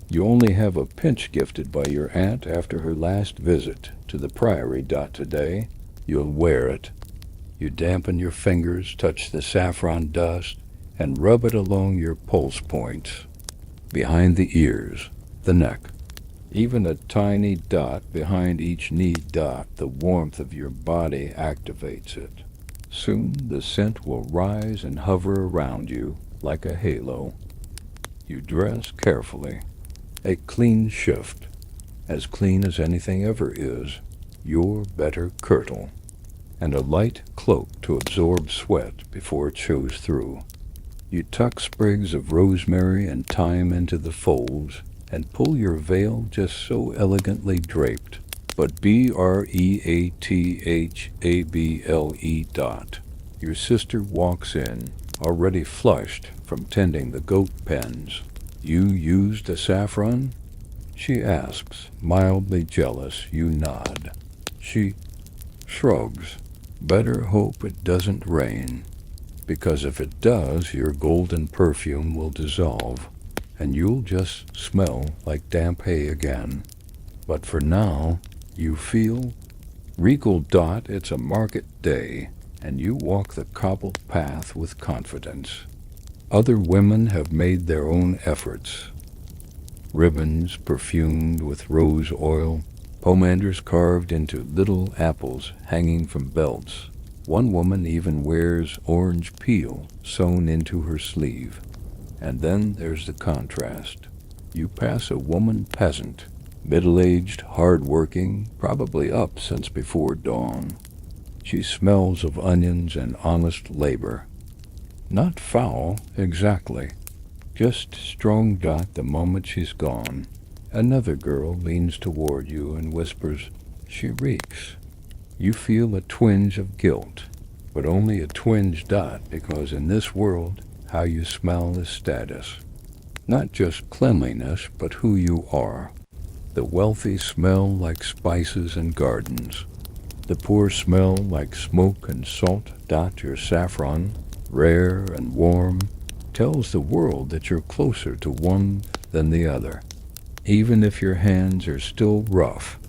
You only have a pinch gifted by your aunt after her last visit to the priory. Today, you'll wear it. You dampen your fingers, touch the saffron dust, and rub it along your pulse points, behind the ears, the neck. Even a tiny dot behind each knee. The warmth of your body activates it. Soon the scent will rise and hover around you like a halo. You dress carefully. A clean shift, as clean as anything ever is, your better kirtle, and a light cloak to absorb sweat before it shows through. You tuck sprigs of rosemary and thyme into the folds and pull your veil just so elegantly draped. But breathable. Your sister walks in, already flushed from tending the goat pens. You used the saffron? She asks, mildly jealous. You nod. She shrugs. Better hope it doesn't rain, because if it does, your golden perfume will dissolve, and you'll just smell like damp hay again. But for now, you feel regal. It's a market day, and you walk the cobbled path with confidence. Other women have made their own efforts. Ribbons perfumed with rose oil, pomanders carved into little apples hanging from belts. One woman even wears orange peel sewn into her sleeve. And then there's the contrast. You pass a woman peasant, middle-aged, hard-working, probably up since before dawn. She smells of onions and honest labor. Not foul, exactly. Just strong. The moment she's gone, another girl leans toward you and whispers, "She reeks." You feel a twinge of guilt, but only a twinge. Because in this world, how you smell is status. Not just cleanliness, but who you are. The wealthy smell like spices and gardens. The poor smell like smoke and salt. Your saffron, rare and warm, tells the world that you're closer to one than the other. Even if your hands are still rough,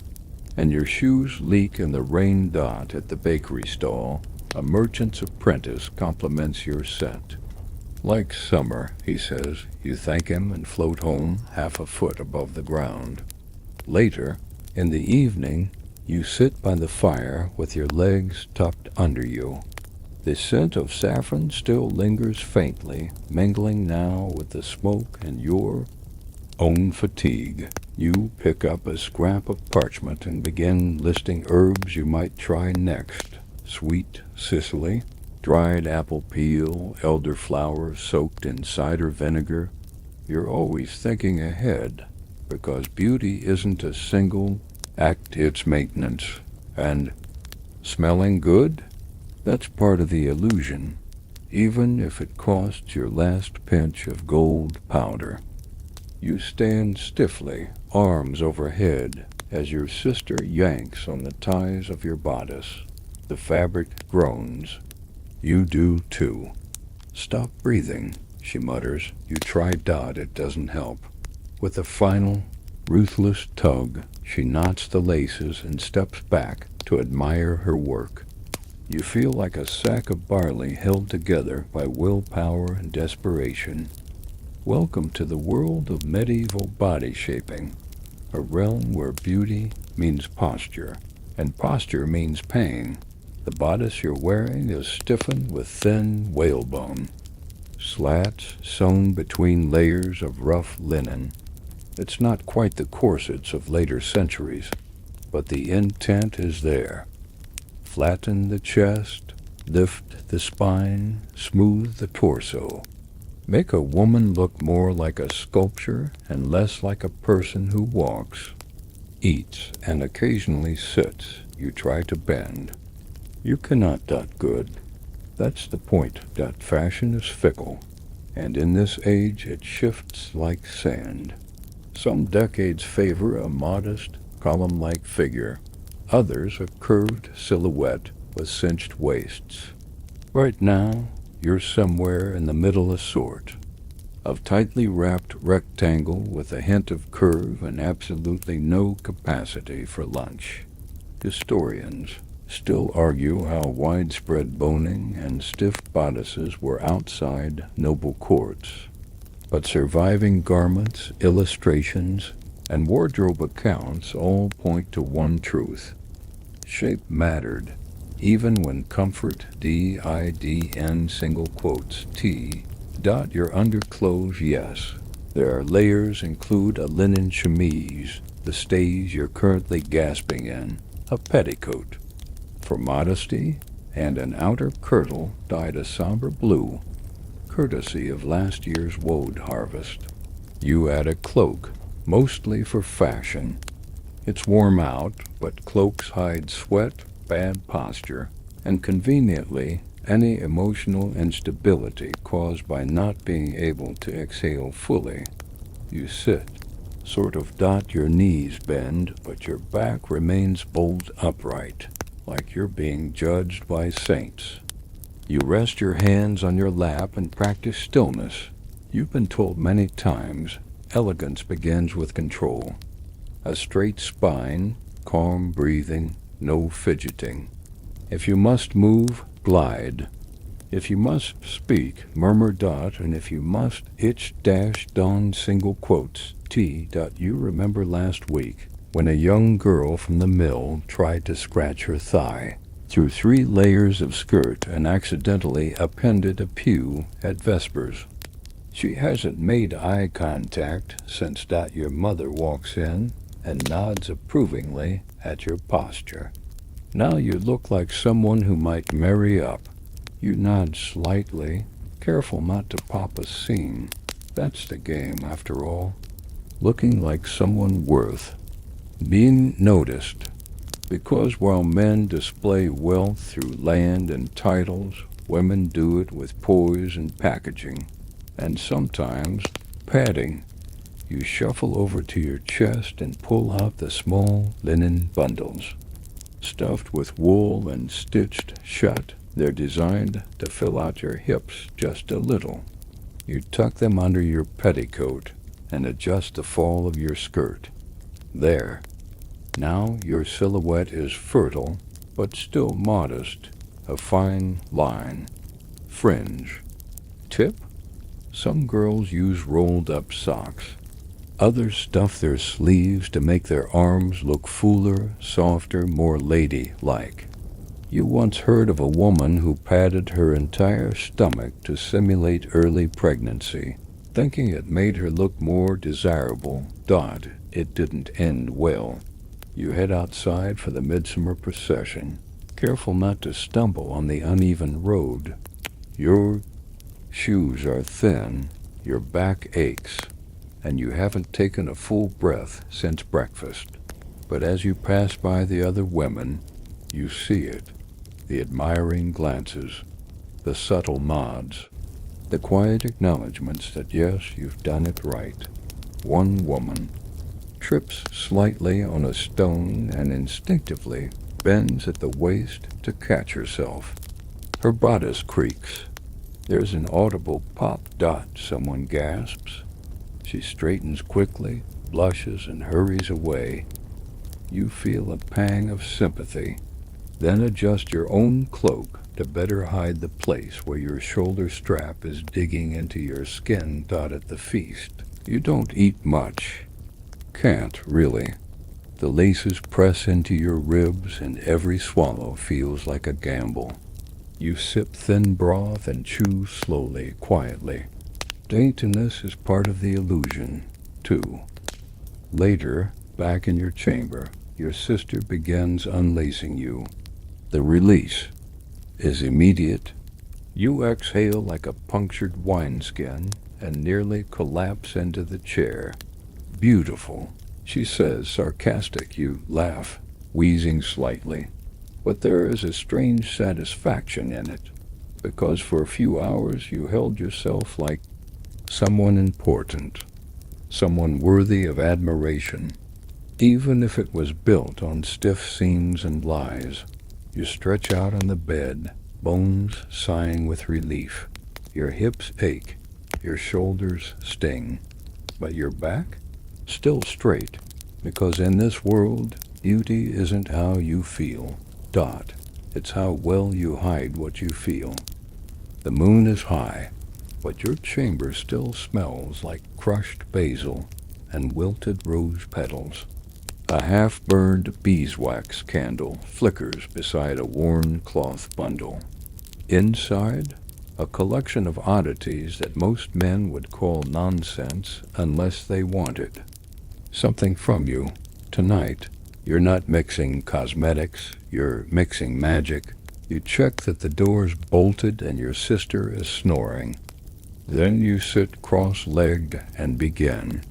and your shoes leak in the rain. At the bakery stall, a merchant's apprentice compliments your scent. Like summer, he says. You thank him and float home half a foot above the ground. Later, in the evening, you sit by the fire with your legs tucked under you. The scent of saffron still lingers faintly, mingling now with the smoke and your own fatigue. You pick up a scrap of parchment and begin listing herbs you might try next. Sweet Sicily, dried apple peel, elderflower soaked in cider vinegar. You're always thinking ahead, because beauty isn't a single act, it's maintenance. And smelling good? That's part of the illusion, even if it costs your last pinch of gold powder. You stand stiffly, arms overhead, as your sister yanks on the ties of your bodice. The fabric groans. You do too. "Stop breathing," she mutters. You try. It doesn't help. With a final, ruthless tug, she knots the laces and steps back to admire her work. You feel like a sack of barley held together by willpower and desperation. Welcome to the world of medieval body shaping, a realm where beauty means posture, and posture means pain. The bodice you're wearing is stiffened with thin whalebone, slats sewn between layers of rough linen. It's not quite the corsets of later centuries, but the intent is there. Flatten the chest, lift the spine, smooth the torso. Make a woman look more like a sculpture and less like a person who walks, eats, and occasionally sits. You try to bend. You cannot. Good. That's the point. Fashion is fickle, and in this age it shifts like sand. Some decades favor a modest, column-like figure. Others a curved silhouette with cinched waists. Right now, you're somewhere in the middle assortment of tightly wrapped rectangle with a hint of curve and absolutely no capacity for lunch. Historians still argue how widespread boning and stiff bodices were outside noble courts. But surviving garments, illustrations, and wardrobe accounts all point to one truth. Shape mattered, even when comfort, DIDN single quotes T. Your underclothes, yes, Their layers include a linen chemise, the stays you're currently gasping in, a petticoat for modesty, and an outer kirtle dyed a somber blue, courtesy of last year's woad harvest. You add a cloak, mostly for fashion. It's warm out, but cloaks hide sweat, bad posture, and conveniently any emotional instability caused by not being able to exhale fully. You sit, sort of dot your knees bend, but your back remains bolt upright, like you're being judged by saints. You rest your hands on your lap and practice stillness. You've been told many times, elegance begins with control. A straight spine, calm breathing, no fidgeting. If you must move, glide. If you must speak, murmur dot, and if you must itch dash don single quotes t dot. You remember last week when a young girl from the mill tried to scratch her thigh through 3 layers of skirt and accidentally appended a pew at Vespers. She hasn't made eye contact since that your mother walks in and nods approvingly at your posture. Now you look like someone who might marry up. You nod slightly, careful not to pop a seam. That's the game, after all. Looking like someone worth being noticed. Because while men display wealth through land and titles, women do it with poise and packaging, and sometimes padding. You shuffle over to your chest and pull out the small linen bundles. Stuffed with wool and stitched shut, they're designed to fill out your hips just a little. You tuck them under your petticoat and adjust the fall of your skirt. There. Now your silhouette is fertile, but still modest, a fine line. Fringe. Tip? Some girls use rolled-up socks. Others stuff their sleeves to make their arms look fuller, softer, more lady-like. You once heard of a woman who padded her entire stomach to simulate early pregnancy, thinking it made her look more desirable. It didn't end well. You head outside for the midsummer procession, careful not to stumble on the uneven road. Your shoes are thin, your back aches, and you haven't taken a full breath since breakfast. But as you pass by the other women, you see it. The admiring glances, the subtle nods, the quiet acknowledgments that yes, you've done it right. One woman trips slightly on a stone and instinctively bends at the waist to catch herself. Her bodice creaks. There's an audible pop. Someone gasps. She straightens quickly, blushes, and hurries away. You feel a pang of sympathy, then adjust your own cloak to better hide the place where your shoulder strap is digging into your skin. At the feast, you don't eat much. Can't, really. The laces press into your ribs and every swallow feels like a gamble. You sip thin broth and chew slowly, quietly. Daintiness is part of the illusion, too. Later, back in your chamber, your sister begins unlacing you. The release is immediate. You exhale like a punctured wineskin and nearly collapse into the chair. Beautiful, she says, sarcastic. You laugh, wheezing slightly. But there is a strange satisfaction in it, because for a few hours you held yourself like someone important, someone worthy of admiration, even if it was built on stiff seams and lies. You stretch out on the bed, bones sighing with relief. Your hips ache, your shoulders sting, but your back? Still straight, because in this world, beauty isn't how you feel. It's how well you hide what you feel. The moon is high, but your chamber still smells like crushed basil and wilted rose petals. A half-burned beeswax candle flickers beside a worn cloth bundle. Inside, a collection of oddities that most men would call nonsense unless they wanted something from you. Tonight, you're not mixing cosmetics, you're mixing magic. You check that the door's bolted and your sister is snoring. Then you sit cross-legged and begin.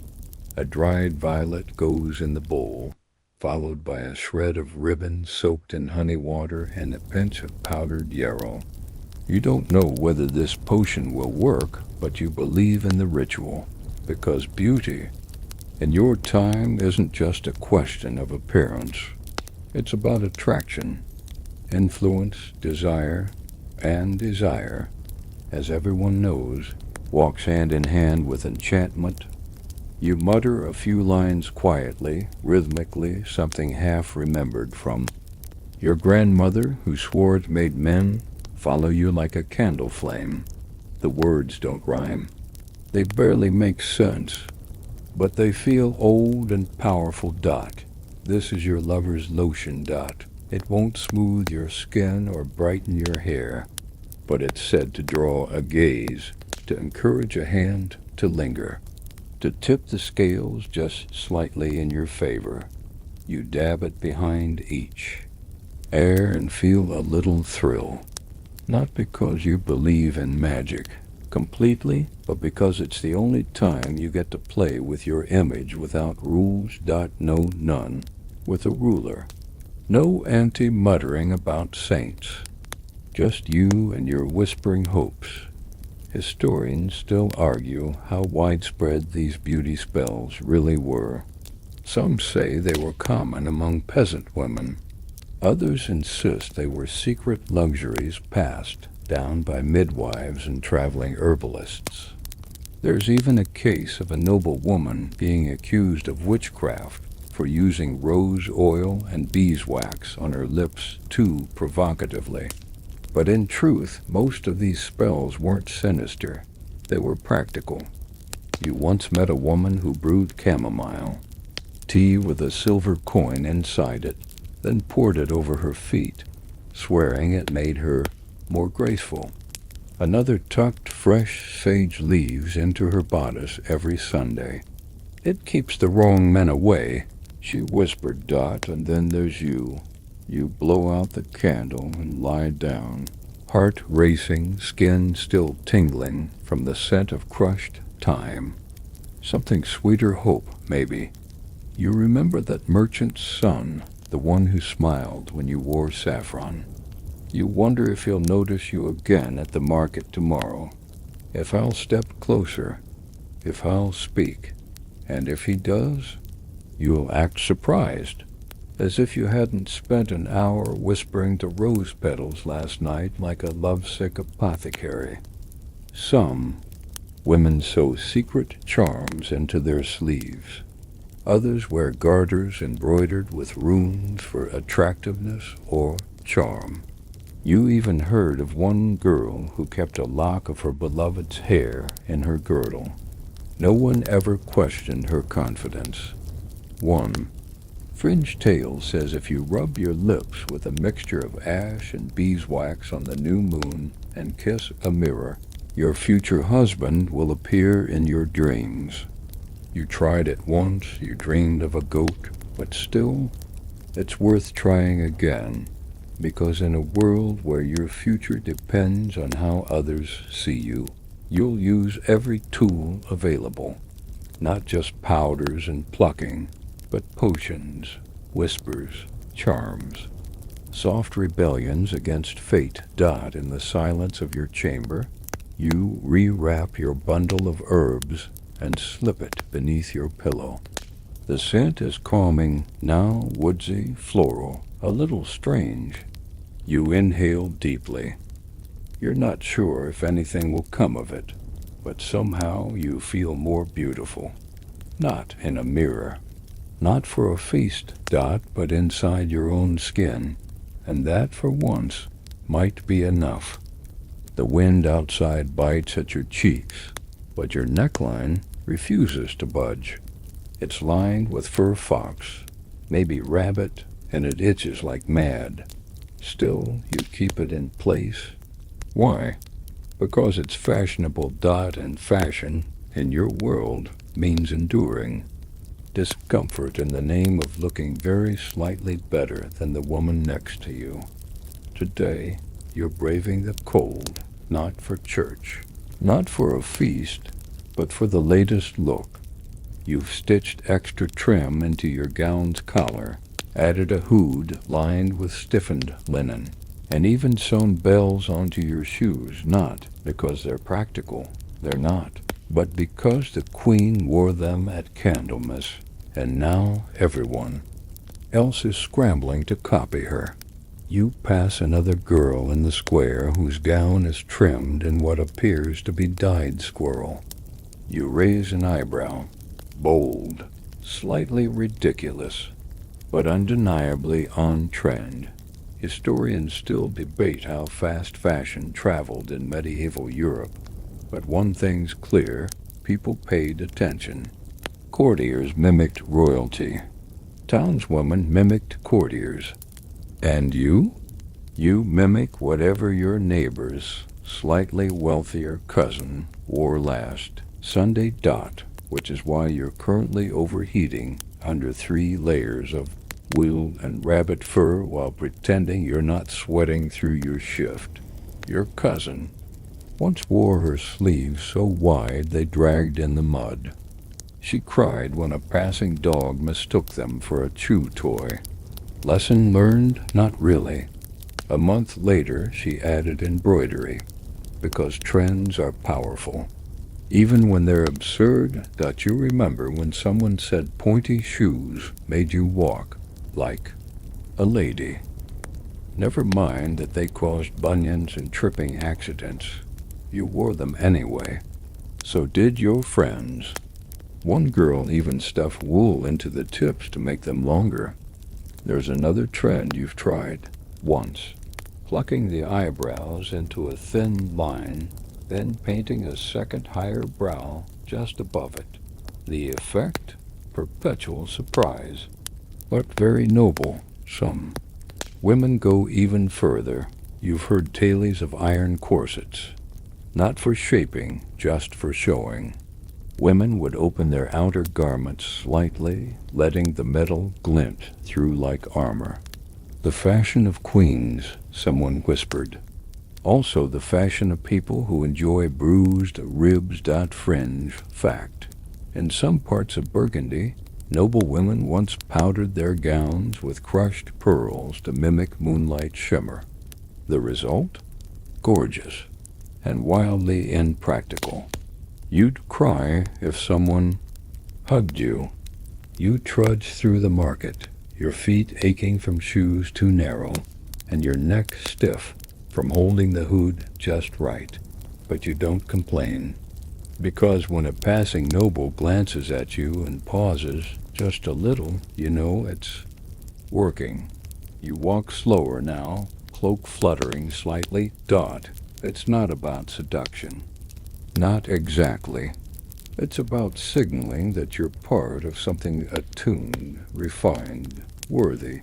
A dried violet goes in the bowl, followed by a shred of ribbon soaked in honey water and a pinch of powdered yarrow. You don't know whether this potion will work, but you believe in the ritual, because beauty in your time isn't just a question of appearance. It's about attraction, influence, desire, and desire, as everyone knows, walks hand in hand with enchantment. You mutter a few lines quietly, rhythmically, something half remembered from your grandmother who swore it made men follow you like a candle flame. The words don't rhyme. They barely make sense, but they feel old and powerful. This is your lover's lotion. It won't smooth your skin or brighten your hair, but it's said to draw a gaze, to encourage a hand to linger, to tip the scales just slightly in your favor. You dab it behind each air and feel a little thrill. Not because you believe in magic completely, but because it's the only time you get to play with your image without rules. No, none. With a ruler. No anti-muttering about saints. Just you and your whispering hopes. Historians still argue how widespread these beauty spells really were. Some say they were common among peasant women. Others insist they were secret luxuries passed down by midwives and traveling herbalists. There's even a case of a noble woman being accused of witchcraft for using rose oil and beeswax on her lips too provocatively. But in truth, most of these spells weren't sinister. They were practical. You once met a woman who brewed chamomile tea with a silver coin inside it, then poured it over her feet, swearing it made her more graceful. Another tucked fresh sage leaves into her bodice every Sunday. It keeps the wrong men away, she whispered. And then there's you. You blow out the candle and lie down, heart racing, skin still tingling from the scent of crushed thyme. Something sweeter hope, maybe. You remember that merchant's son, the one who smiled when you wore saffron. You wonder if he'll notice you again at the market tomorrow, if I'll step closer, if I'll speak, and if he does, you'll act surprised, as if you hadn't spent an hour whispering to rose petals last night like a lovesick apothecary. Some women sew secret charms into their sleeves. Others wear garters embroidered with runes for attractiveness or charm. You even heard of one girl who kept a lock of her beloved's hair in her girdle. No one ever questioned her confidence. One fringe tale says if you rub your lips with a mixture of ash and beeswax on the new moon and kiss a mirror, your future husband will appear in your dreams. You tried it once, you dreamed of a goat, but still, it's worth trying again, because in a world where your future depends on how others see you, you'll use every tool available, not just powders and plucking, but potions, whispers, charms, soft rebellions against fate. In the silence of your chamber, you rewrap your bundle of herbs and slip it beneath your pillow. The scent is calming, now woodsy, floral, a little strange. You inhale deeply. You're not sure if anything will come of it, but somehow you feel more beautiful. Not in a mirror, not for a feast, but inside your own skin, and that for once might be enough. The wind outside bites at your cheeks, but your neckline refuses to budge. It's lined with fur fox, maybe rabbit, and it itches like mad. Still, you keep it in place. Why? because it's fashionable. And fashion, in your world, means enduring discomfort in the name of looking very slightly better than the woman next to you. Today, you're braving the cold, not for church, not for a feast, but for the latest look. You've stitched extra trim into your gown's collar, added a hood lined with stiffened linen, and even sewn bells onto your shoes, not because they're practical, they're not, but because the Queen wore them at Candlemas, and now everyone else is scrambling to copy her. You pass another girl in the square whose gown is trimmed in what appears to be dyed squirrel. You raise an eyebrow, bold, slightly ridiculous, but undeniably on trend. Historians still debate how fast fashion traveled in medieval Europe, but one thing's clear, people paid attention. Courtiers mimicked royalty. Townswomen mimicked courtiers. And you? You mimic whatever your neighbor's slightly wealthier cousin wore last Sunday. Which is why you're currently overheating under 3 layers of wool and rabbit fur while pretending you're not sweating through your shift. Your cousin once wore her sleeves so wide they dragged in the mud. She cried when a passing dog mistook them for a chew toy. Lesson learned? Not really. A month later, she added embroidery, because trends are powerful. Even when they're absurd. You remember when someone said pointy shoes made you walk like a lady. Never mind that they caused bunions and tripping accidents. You wore them anyway. So did your friends. One girl even stuffed wool into the tips to make them longer. There's another trend you've tried once. Plucking the eyebrows into a thin line, then painting a second higher brow just above it. The effect? Perpetual surprise. But very noble, some. Women go even further. You've heard tales of iron corsets. Not for shaping, just for showing. Women would open their outer garments slightly, letting the metal glint through like armor. The fashion of queens, someone whispered. Also the fashion of people who enjoy bruised ribs. Fringe fact. In some parts of Burgundy, noble women once powdered their gowns with crushed pearls to mimic moonlight shimmer. The result? Gorgeous and wildly impractical. You'd cry if someone hugged you. You trudge through the market, your feet aching from shoes too narrow, and your neck stiff from holding the hood just right. But you don't complain, because when a passing noble glances at you and pauses just a little, you know it's working. You walk slower now, cloak fluttering slightly. It's not about seduction. Not exactly. It's about signaling that you're part of something attuned, refined, worthy,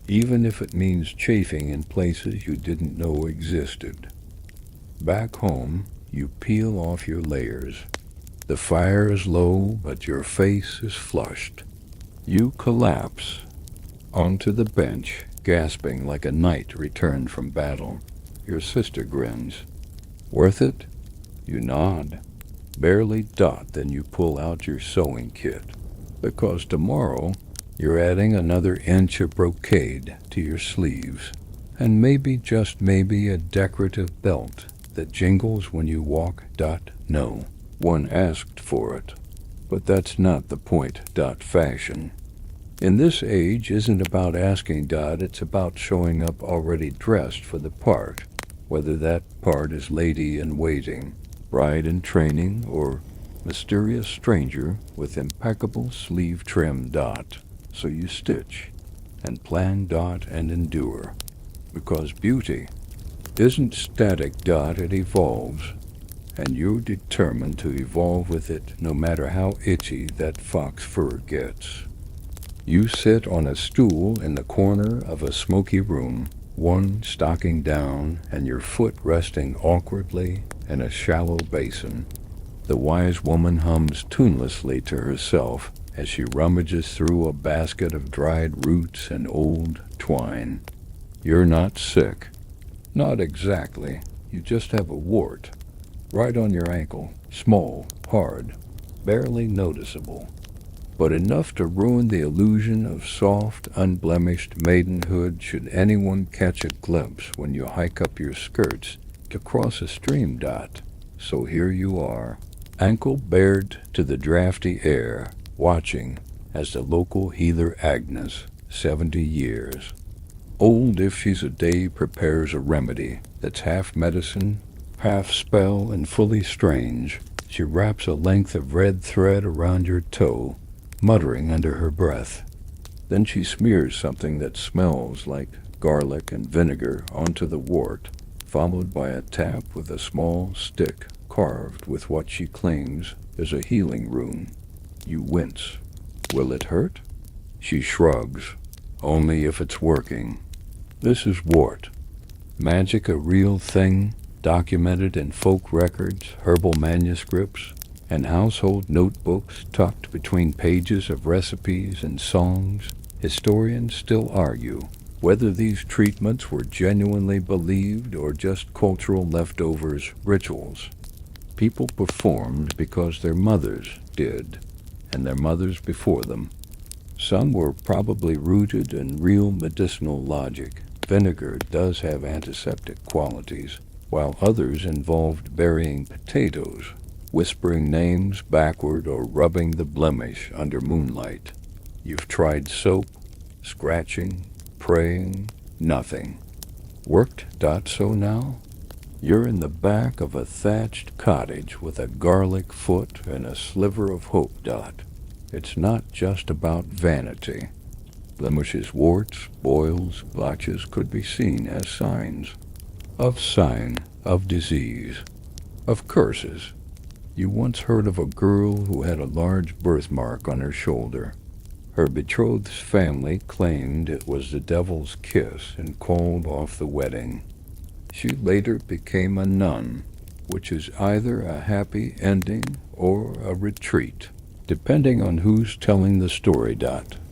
even if it means chafing in places you didn't know existed. Back home, you peel off your layers. The fire is low, but your face is flushed. You collapse onto the bench, gasping like a knight returned from battle. Your sister grins. Worth it? You nod. Barely. Then you pull out your sewing kit, because tomorrow you're adding another inch of brocade to your sleeves, and maybe, just maybe, a decorative belt that jingles when you walk. No one asked for it, but that's not the point. Fashion in this age isn't about asking. It's about showing up already dressed for the part, whether that part is lady in waiting, bride in training, or mysterious stranger with impeccable sleeve trim. So you stitch and plan. And endure, because beauty isn't static. It evolves, and you're determined to evolve with it, no matter how itchy that fox fur gets. You sit on a stool in the corner of a smoky room, one stocking down and your foot resting awkwardly in a shallow basin. The wise woman hums tunelessly to herself as she rummages through a basket of dried roots and old twine. You're not sick. Not exactly. You just have a wart. Right on your ankle. Small, hard, barely noticeable, but enough to ruin the illusion of soft, unblemished maidenhood should anyone catch a glimpse when you hike up your skirts to cross a stream. So here you are, ankle bared to the drafty air, watching as the local healer Agnes, 70 years old if she's a day, prepares a remedy that's half medicine, half spell, and fully strange. She wraps a length of red thread around your toe, muttering under her breath. Then she smears something that smells like garlic and vinegar onto the wart, followed by a tap with a small stick carved with what she claims is a healing rune. You wince. Will it hurt? She shrugs. Only if it's working. This is wart. Magic a real thing, documented in folk records, herbal manuscripts, and household notebooks tucked between pages of recipes and songs. Historians still argue whether these treatments were genuinely believed or just cultural leftovers, rituals. People performed because their mothers did, and their mothers before them. Some were probably rooted in real medicinal logic. Vinegar does have antiseptic qualities, while others involved burying potatoes, whispering names backward, or rubbing the blemish under moonlight. You've tried soap, scratching, praying, nothing. Worked. So now? You're in the back of a thatched cottage with a garlic foot and a sliver of hope. It's not just about vanity. Blemishes, warts, boils, blotches could be seen as sign of disease, of curses. You once heard of a girl who had a large birthmark on her shoulder. Her betrothed's family claimed it was the devil's kiss and called off the wedding. She later became a nun, which is either a happy ending or a retreat, depending on who's telling the story.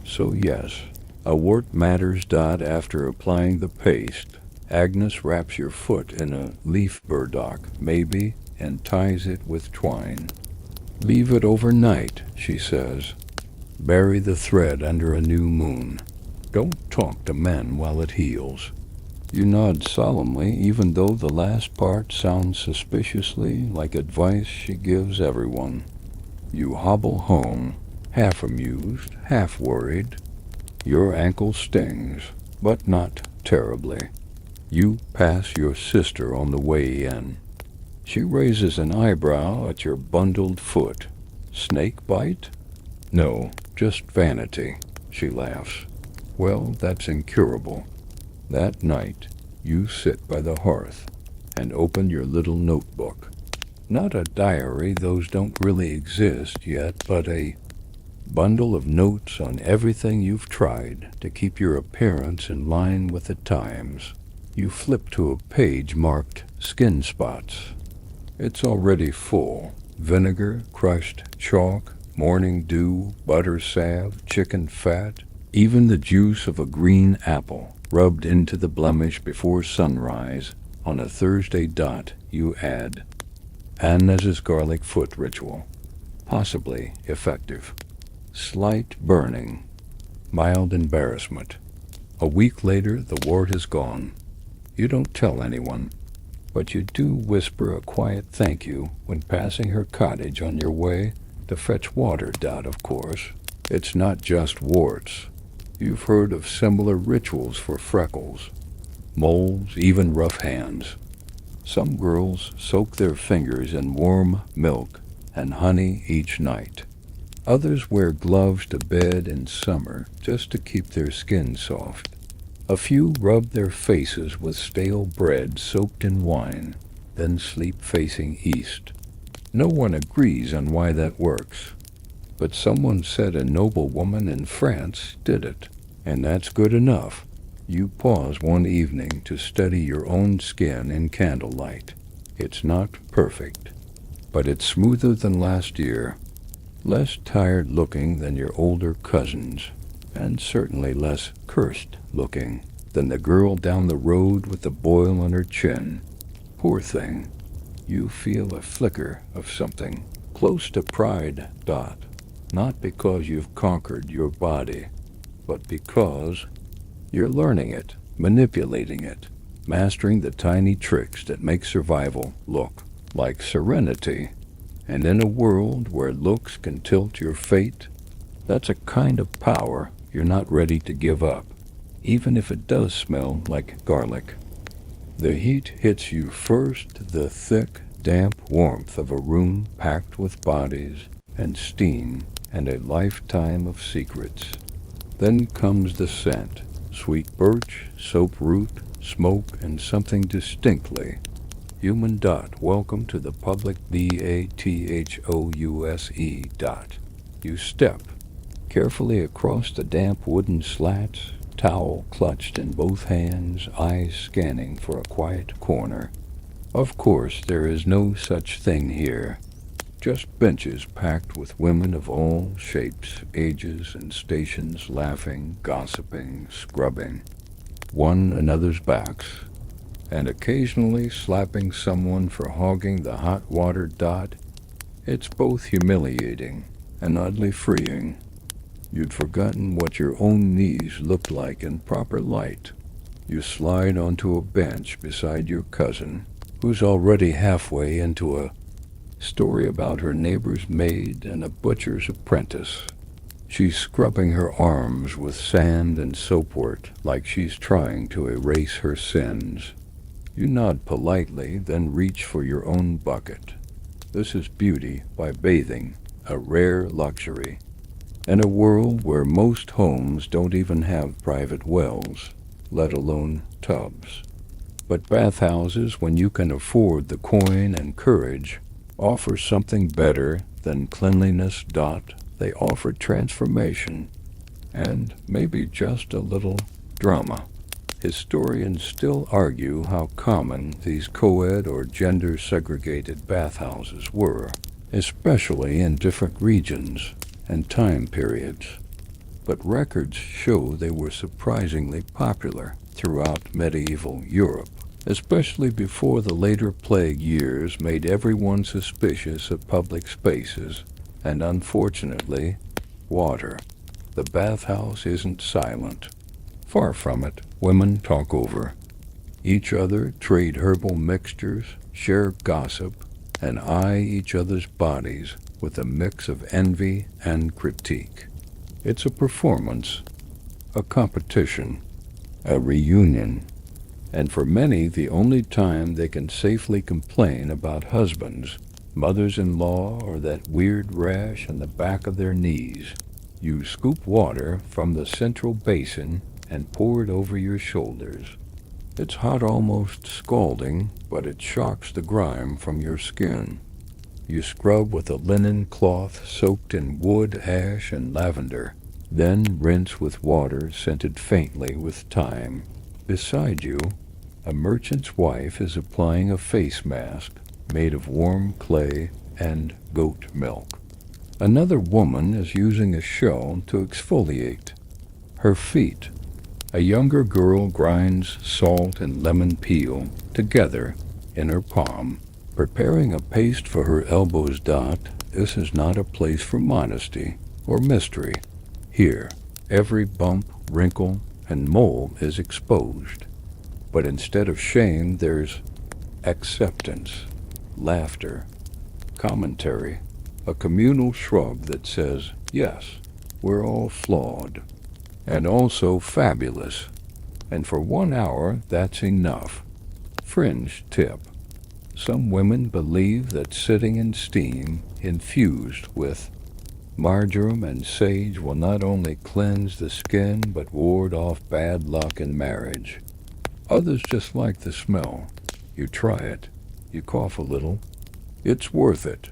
So yes, a wart matters. After applying the paste, Agnes wraps your foot in a leaf burdock, maybe, and ties it with twine. Leave it overnight, she says. Bury the thread under a new moon. Don't talk to men while it heals. You nod solemnly, even though the last part sounds suspiciously like advice she gives everyone. You hobble home, half amused, half worried. Your ankle stings, but not terribly. You pass your sister on the way in. She raises an eyebrow at your bundled foot. Snake bite? No, just vanity, she laughs. Well, that's incurable. That night, you sit by the hearth and open your little notebook. Not a diary, those don't really exist yet, but a bundle of notes on everything you've tried to keep your appearance in line with the times. You flip to a page marked skin spots. It's already full. Vinegar, crushed chalk, morning dew, butter salve, chicken fat, even the juice of a green apple rubbed into the blemish before sunrise. On a Thursday. You add Agnes's garlic foot ritual. Possibly effective. Slight burning. Mild embarrassment. A week later, the wart is gone. You don't tell anyone, but you do whisper a quiet thank you when passing her cottage on your way to fetch water. Of course, it's not just warts. You've heard of similar rituals for freckles, moles, even rough hands. Some girls soak their fingers in warm milk and honey each night. Others wear gloves to bed in summer just to keep their skin soft. A few rub their faces with stale bread soaked in wine, then sleep facing east. No one agrees on why that works, but someone said a noblewoman in France did it, and that's good enough. You pause one evening to study your own skin in candlelight. It's not perfect, but it's smoother than last year, less tired looking than your older cousins, and certainly less cursed looking than the girl down the road with the boil on her chin. Poor thing, you feel a flicker of something close to pride, Dot, not because you've conquered your body, but because you're learning it, manipulating it, mastering the tiny tricks that make survival look like serenity. And in a world where looks can tilt your fate, that's a kind of power you're not ready to give up, even if it does smell like garlic. The heat hits you first, the thick, damp warmth of a room packed with bodies and steam and a lifetime of secrets. Then comes the scent, sweet birch, soap root, smoke, and something distinctly human. Dot, welcome to the public Bathouse. Dot. You step carefully across the damp wooden slats, towel clutched in both hands, eyes scanning for a quiet corner. Of course, there is no such thing here. Just benches packed with women of all shapes, ages, and stations, laughing, gossiping, scrubbing one another's backs, and occasionally slapping someone for hogging the hot water. Dot. It's both humiliating and oddly freeing. You'd forgotten what your own knees looked like in proper light. You slide onto a bench beside your cousin, who's already halfway into a story about her neighbor's maid and a butcher's apprentice. She's scrubbing her arms with sand and soapwort like she's trying to erase her sins. You nod politely, then reach for your own bucket. This is beauty by bathing, a rare luxury. In a world where most homes don't even have private wells, let alone tubs. But bathhouses, when you can afford the coin and courage, offer something better than cleanliness. Dot. They offer transformation, and maybe just a little drama. Historians still argue how common these co-ed or gender-segregated bathhouses were, especially in different regions and time periods. But records show they were surprisingly popular throughout medieval Europe, especially before the later plague years made everyone suspicious of public spaces and, unfortunately, water. The bathhouse isn't silent. Far from it. Women talk over each other, trade herbal mixtures, share gossip, and eye each other's bodies with a mix of envy and critique. It's a performance, a competition, a reunion, and for many the only time they can safely complain about husbands, mothers-in-law, or that weird rash on the back of their knees. You scoop water from the central basin and pour it over your shoulders. It's hot, almost scalding, but it shocks the grime from your skin. You scrub with a linen cloth soaked in wood, ash, and lavender, then rinse with water scented faintly with thyme. Beside you, a merchant's wife is applying a face mask made of warm clay and goat milk. Another woman is using a shell to exfoliate her feet. A younger girl grinds salt and lemon peel together in her palm, preparing a paste for her elbows. Dot. This is not a place for modesty or mystery. Here, every bump, wrinkle, and mole is exposed. But instead of shame, there's acceptance, laughter, commentary, a communal shrug that says, yes, we're all flawed, and also fabulous, and for 1 hour that's enough. Fringe tip. Some women believe that sitting in steam infused with marjoram and sage will not only cleanse the skin but ward off bad luck in marriage. Others just like the smell. You try it. You cough a little. It's worth it.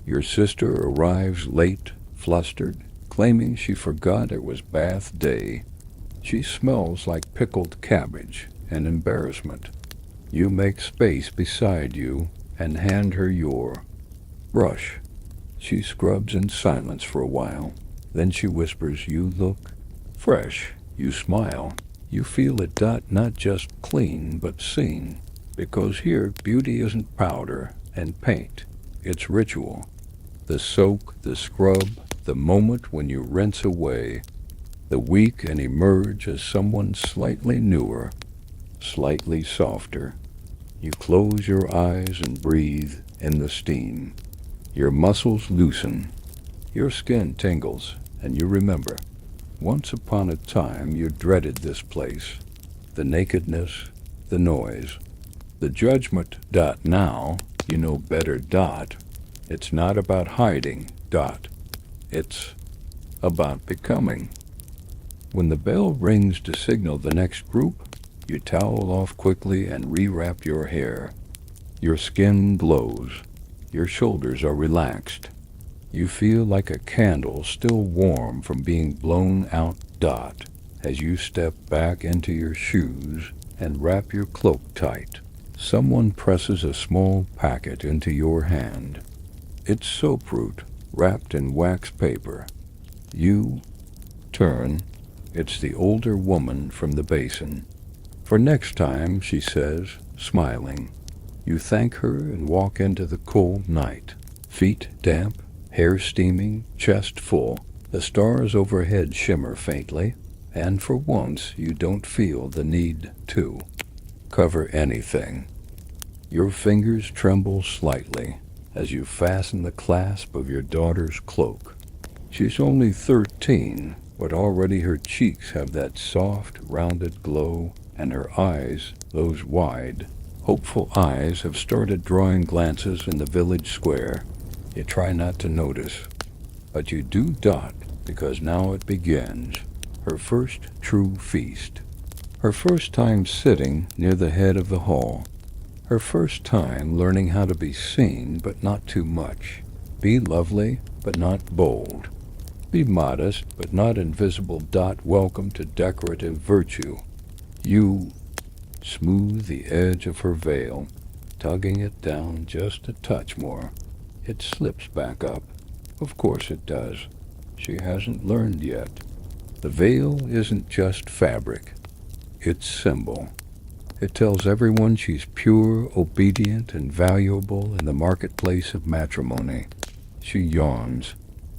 Your sister arrives late, flustered, claiming she forgot it was bath day. She smells like pickled cabbage and embarrassment. You make space beside you and hand her your brush. She scrubs in silence for a while. Then she whispers, "You look fresh." You smile. You feel it. Not just clean, but seen. Because here, beauty isn't powder and paint. It's ritual. The soak, the scrub, the moment when you rinse away the weak and emerge as someone slightly newer, slightly softer. You close your eyes and breathe in the steam. Your muscles loosen. Your skin tingles, and you remember. Once upon a time you dreaded this place. The nakedness, the noise, the judgment. Now you know better. It's not about hiding. It's about becoming. When the bell rings to signal the next group, you towel off quickly and rewrap your hair. Your skin glows. Your shoulders are relaxed. You feel like a candle still warm from being blown out. As you step back into your shoes and wrap your cloak tight, someone presses a small packet into your hand. It's soap root wrapped in wax paper. You turn. It's the older woman from the basin. "For next time," she says, smiling. You thank her and walk into the cold night. Feet damp, hair steaming, chest full. The stars overhead shimmer faintly, and for once you don't feel the need to cover anything. Your fingers tremble slightly as you fasten the clasp of your daughter's cloak. She's only 13, but already her cheeks have that soft, rounded glow, and her eyes, those wide, hopeful eyes, have started drawing glances in the village square. You try not to notice, but you do. Because now it begins. Her first true feast. Her first time sitting near the head of the hall. Her first time learning how to be seen, but not too much. Be lovely, but not bold. Be modest, but not invisible. Welcome to decorative virtue. You smooth the edge of her veil, tugging it down just a touch more. It slips back up. Of course it does. She hasn't learned yet. The veil isn't just fabric. It's symbol. It tells everyone she's pure, obedient, and valuable in the marketplace of matrimony. She yawns.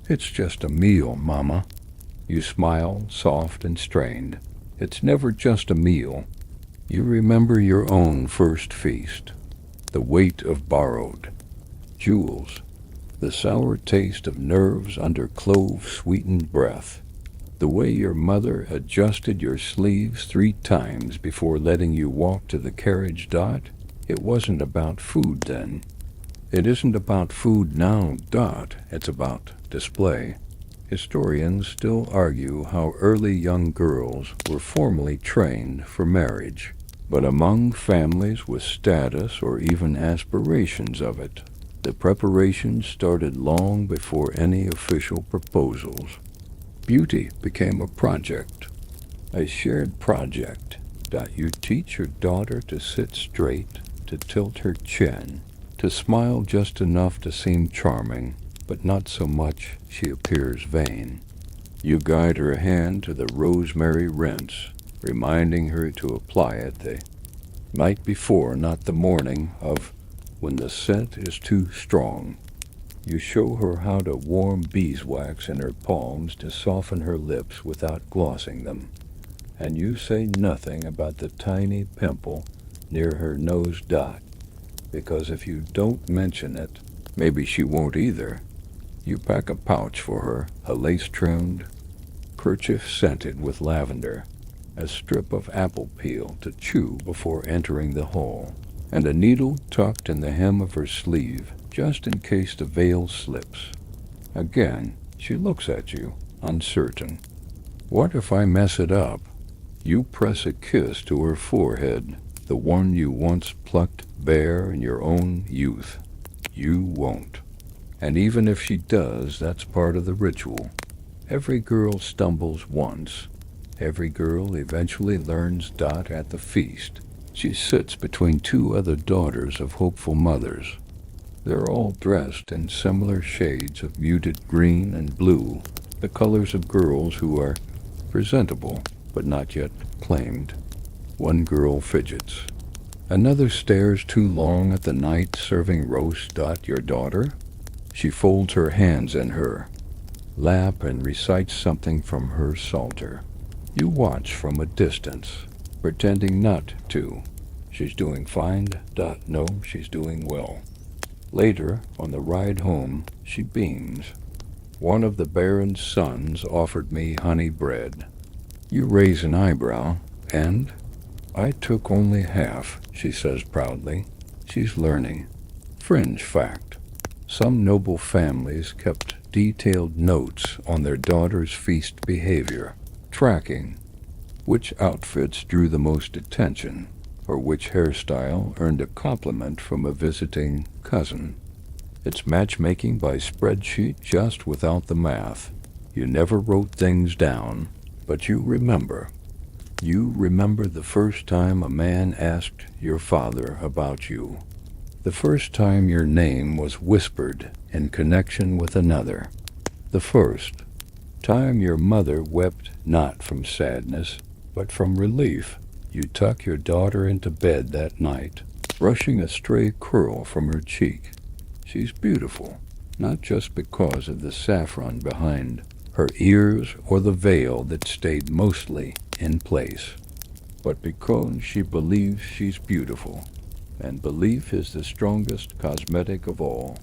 "It's just a meal, Mama." You smile, soft and strained. It's never just a meal. You remember your own first feast. The weight of borrowed jewels. The sour taste of nerves under clove-sweetened breath. The way your mother adjusted your sleeves 3 times before letting you walk to the carriage. It wasn't about food then. It isn't about food now. It's about display. Historians still argue how early young girls were formally trained for marriage, but among families with status or even aspirations of it, the preparation started long before any official proposals. Beauty became a project, a shared project. You teach your daughter to sit straight, to tilt her chin, to smile just enough to seem charming, but not so much she appears vain. You guide her hand to the rosemary rinse, reminding her to apply it the night before, not the morning of, when the scent is too strong. You show her how to warm beeswax in her palms to soften her lips without glossing them. And you say nothing about the tiny pimple near her nose. Because if you don't mention it, maybe she won't either. You pack a pouch for her, a lace-trimmed kerchief scented with lavender, a strip of apple peel to chew before entering the hall, and a needle tucked in the hem of her sleeve, just in case the veil slips. Again, she looks at you, uncertain. What if I mess it up? You press a kiss to her forehead, the one you once plucked bare in your own youth. You won't. And even if she does, that's part of the ritual. Every girl stumbles once. Every girl eventually learns. At the feast, she sits between 2 other daughters of hopeful mothers. They're all dressed in similar shades of muted green and blue, the colors of girls who are presentable but not yet claimed. One girl fidgets. Another stares too long at the night serving roast. Your daughter? She folds her hands in her lap and recites something from her psalter. You watch from a distance, pretending not to. She's doing fine. No, she's doing well. Later, on the ride home, she beams. One of the Baron's sons offered me honey bread. You raise an eyebrow, and I took only half, she says proudly. She's learning. Fringe fact. Some noble families kept detailed notes on their daughter's feast behavior, tracking which outfits drew the most attention, or which hairstyle earned a compliment from a visiting cousin. It's matchmaking by spreadsheet, just without the math. You never wrote things down, but you remember. You remember the first time a man asked your father about you. The first time your name was whispered in connection with another. The first time your mother wept not from sadness, but from relief. You tuck your daughter into bed that night, brushing a stray curl from her cheek. She's beautiful, not just because of the saffron behind her ears or the veil that stayed mostly in place, but because she believes she's beautiful, and belief is the strongest cosmetic of all.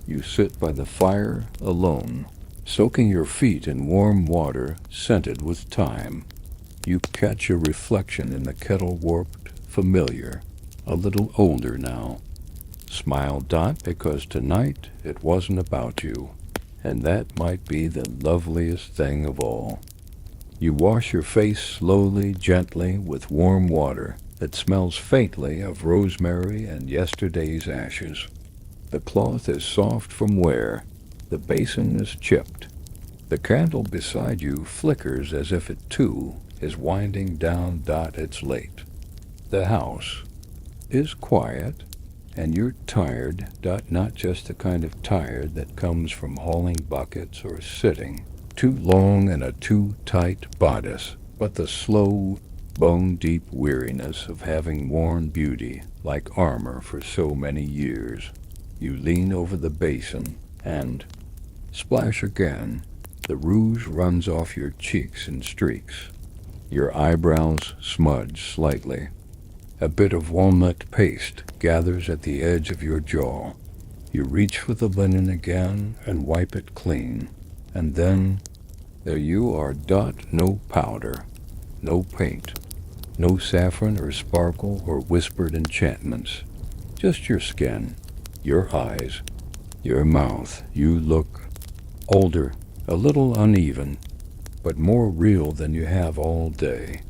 You sit by the fire alone, soaking your feet in warm water scented with thyme. You catch your reflection in the kettle, warped, familiar, a little older now. Smile, because tonight it wasn't about you, and that might be the loveliest thing of all. You wash your face slowly, gently, with warm water that smells faintly of rosemary and yesterday's ashes. The cloth is soft from wear. The basin is chipped. The candle beside you flickers as if it too is winding down. It's late. The house is quiet, and you're tired. Not just the kind of tired that comes from hauling buckets or sitting too long in a too tight bodice, but the slow, bone-deep weariness of having worn beauty like armor for so many years. You lean over the basin and splash again. The rouge runs off your cheeks in streaks. Your eyebrows smudge slightly. A bit of walnut paste gathers at the edge of your jaw. You reach for the linen again and wipe it clean. And then, there you are. No powder, no paint, no saffron or sparkle or whispered enchantments. Just your skin, your eyes, your mouth. You look older, a little uneven, but more real than you have all day.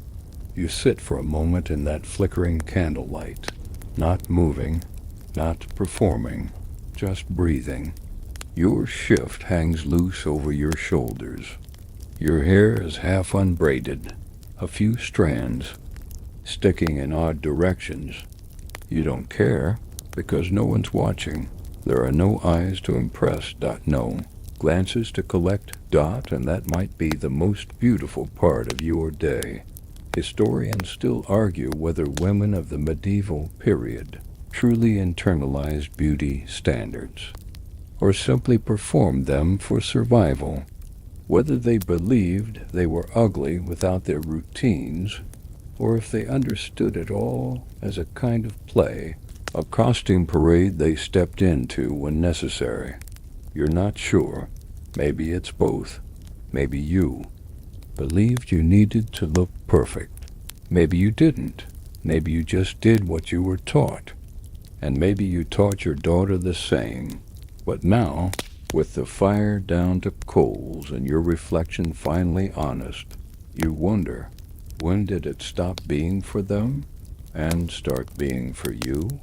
You sit for a moment in that flickering candlelight, not moving, not performing, just breathing. Your shift hangs loose over your shoulders. Your hair is half unbraided, a few strands, sticking in odd directions. You don't care, because no one's watching. There are no eyes to impress. No glances to collect. And that might be the most beautiful part of your day. Historians still argue whether women of the medieval period truly internalized beauty standards, or simply performed them for survival. Whether they believed they were ugly without their routines, or if they understood it all as a kind of play, a costume parade they stepped into when necessary. You're not sure. Maybe it's both. Maybe you believed you needed to look perfect. Maybe you didn't. Maybe you just did what you were taught. And maybe you taught your daughter the same. But now, with the fire down to coals and your reflection finally honest, you wonder, when did it stop being for them and start being for you?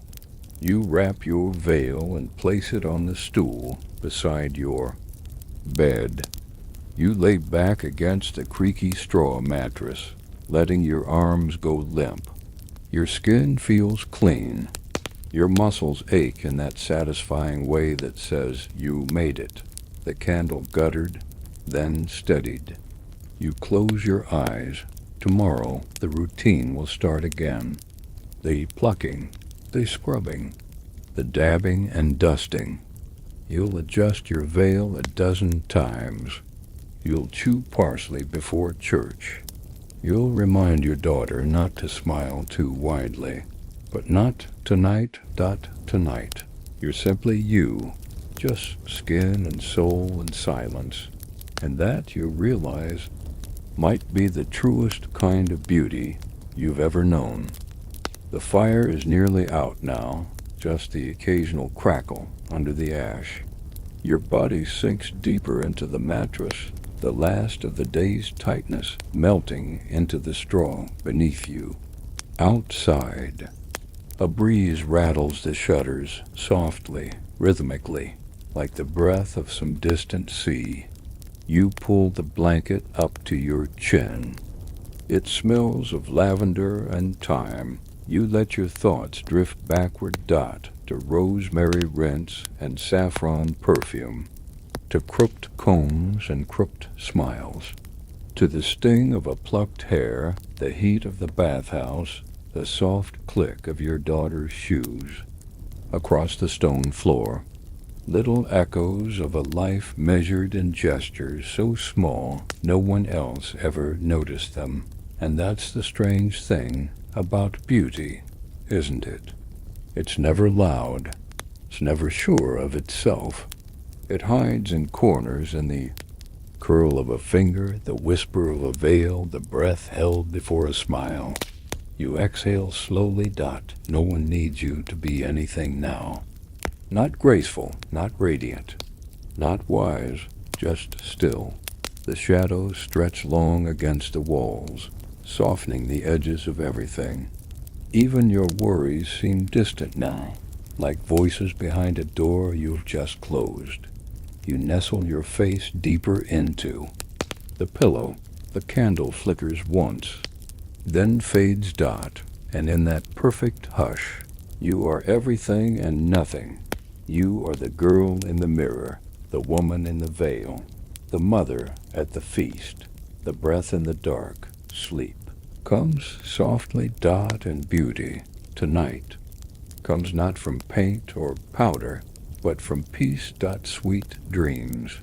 You wrap your veil and place it on the stool beside your bed. You lay back against the creaky straw mattress, letting your arms go limp. Your skin feels clean, Your muscles ache in that satisfying way that says you made it. The candle guttered, then steadied. You close your eyes. Tomorrow the routine will start again. The plucking, the scrubbing, the dabbing and dusting. You'll adjust your veil a dozen times. You'll chew parsley before church. You'll remind your daughter not to smile too widely. But not tonight. Tonight. You're simply you, just skin and soul and silence. And that, you realize, might be the truest kind of beauty you've ever known. The fire is nearly out now, just the occasional crackle under the ash. Your body sinks deeper into the mattress, the last of the day's tightness melting into the straw beneath you. Outside, a breeze rattles the shutters softly, rhythmically, like the breath of some distant sea. You pull the blanket up to your chin. It smells of lavender and thyme. You let your thoughts drift backward to rosemary rinse and saffron perfume, to crooked combs and crooked smiles, to the sting of a plucked hair, the heat of the bathhouse, the soft click of your daughter's shoes. Across the stone floor, little echoes of a life measured in gestures so small no one else ever noticed them. And that's the strange thing about beauty, isn't it? It's never loud. It's never sure of itself. It hides in corners, in the curl of a finger, the whisper of a veil, the breath held before a smile. You exhale slowly. No one needs you to be anything now. Not graceful, not radiant, not wise, just still. The shadows stretch long against the walls, softening the edges of everything. Even your worries seem distant now, like voices behind a door you've just closed. You nestle your face deeper into the pillow. The candle flickers once, then fades. And in that perfect hush, you are everything and nothing. You are the girl in the mirror, the woman in the veil, the mother at the feast, the breath in the dark. Sleep comes softly. And beauty tonight comes not from paint or powder, but from peace. Sweet dreams.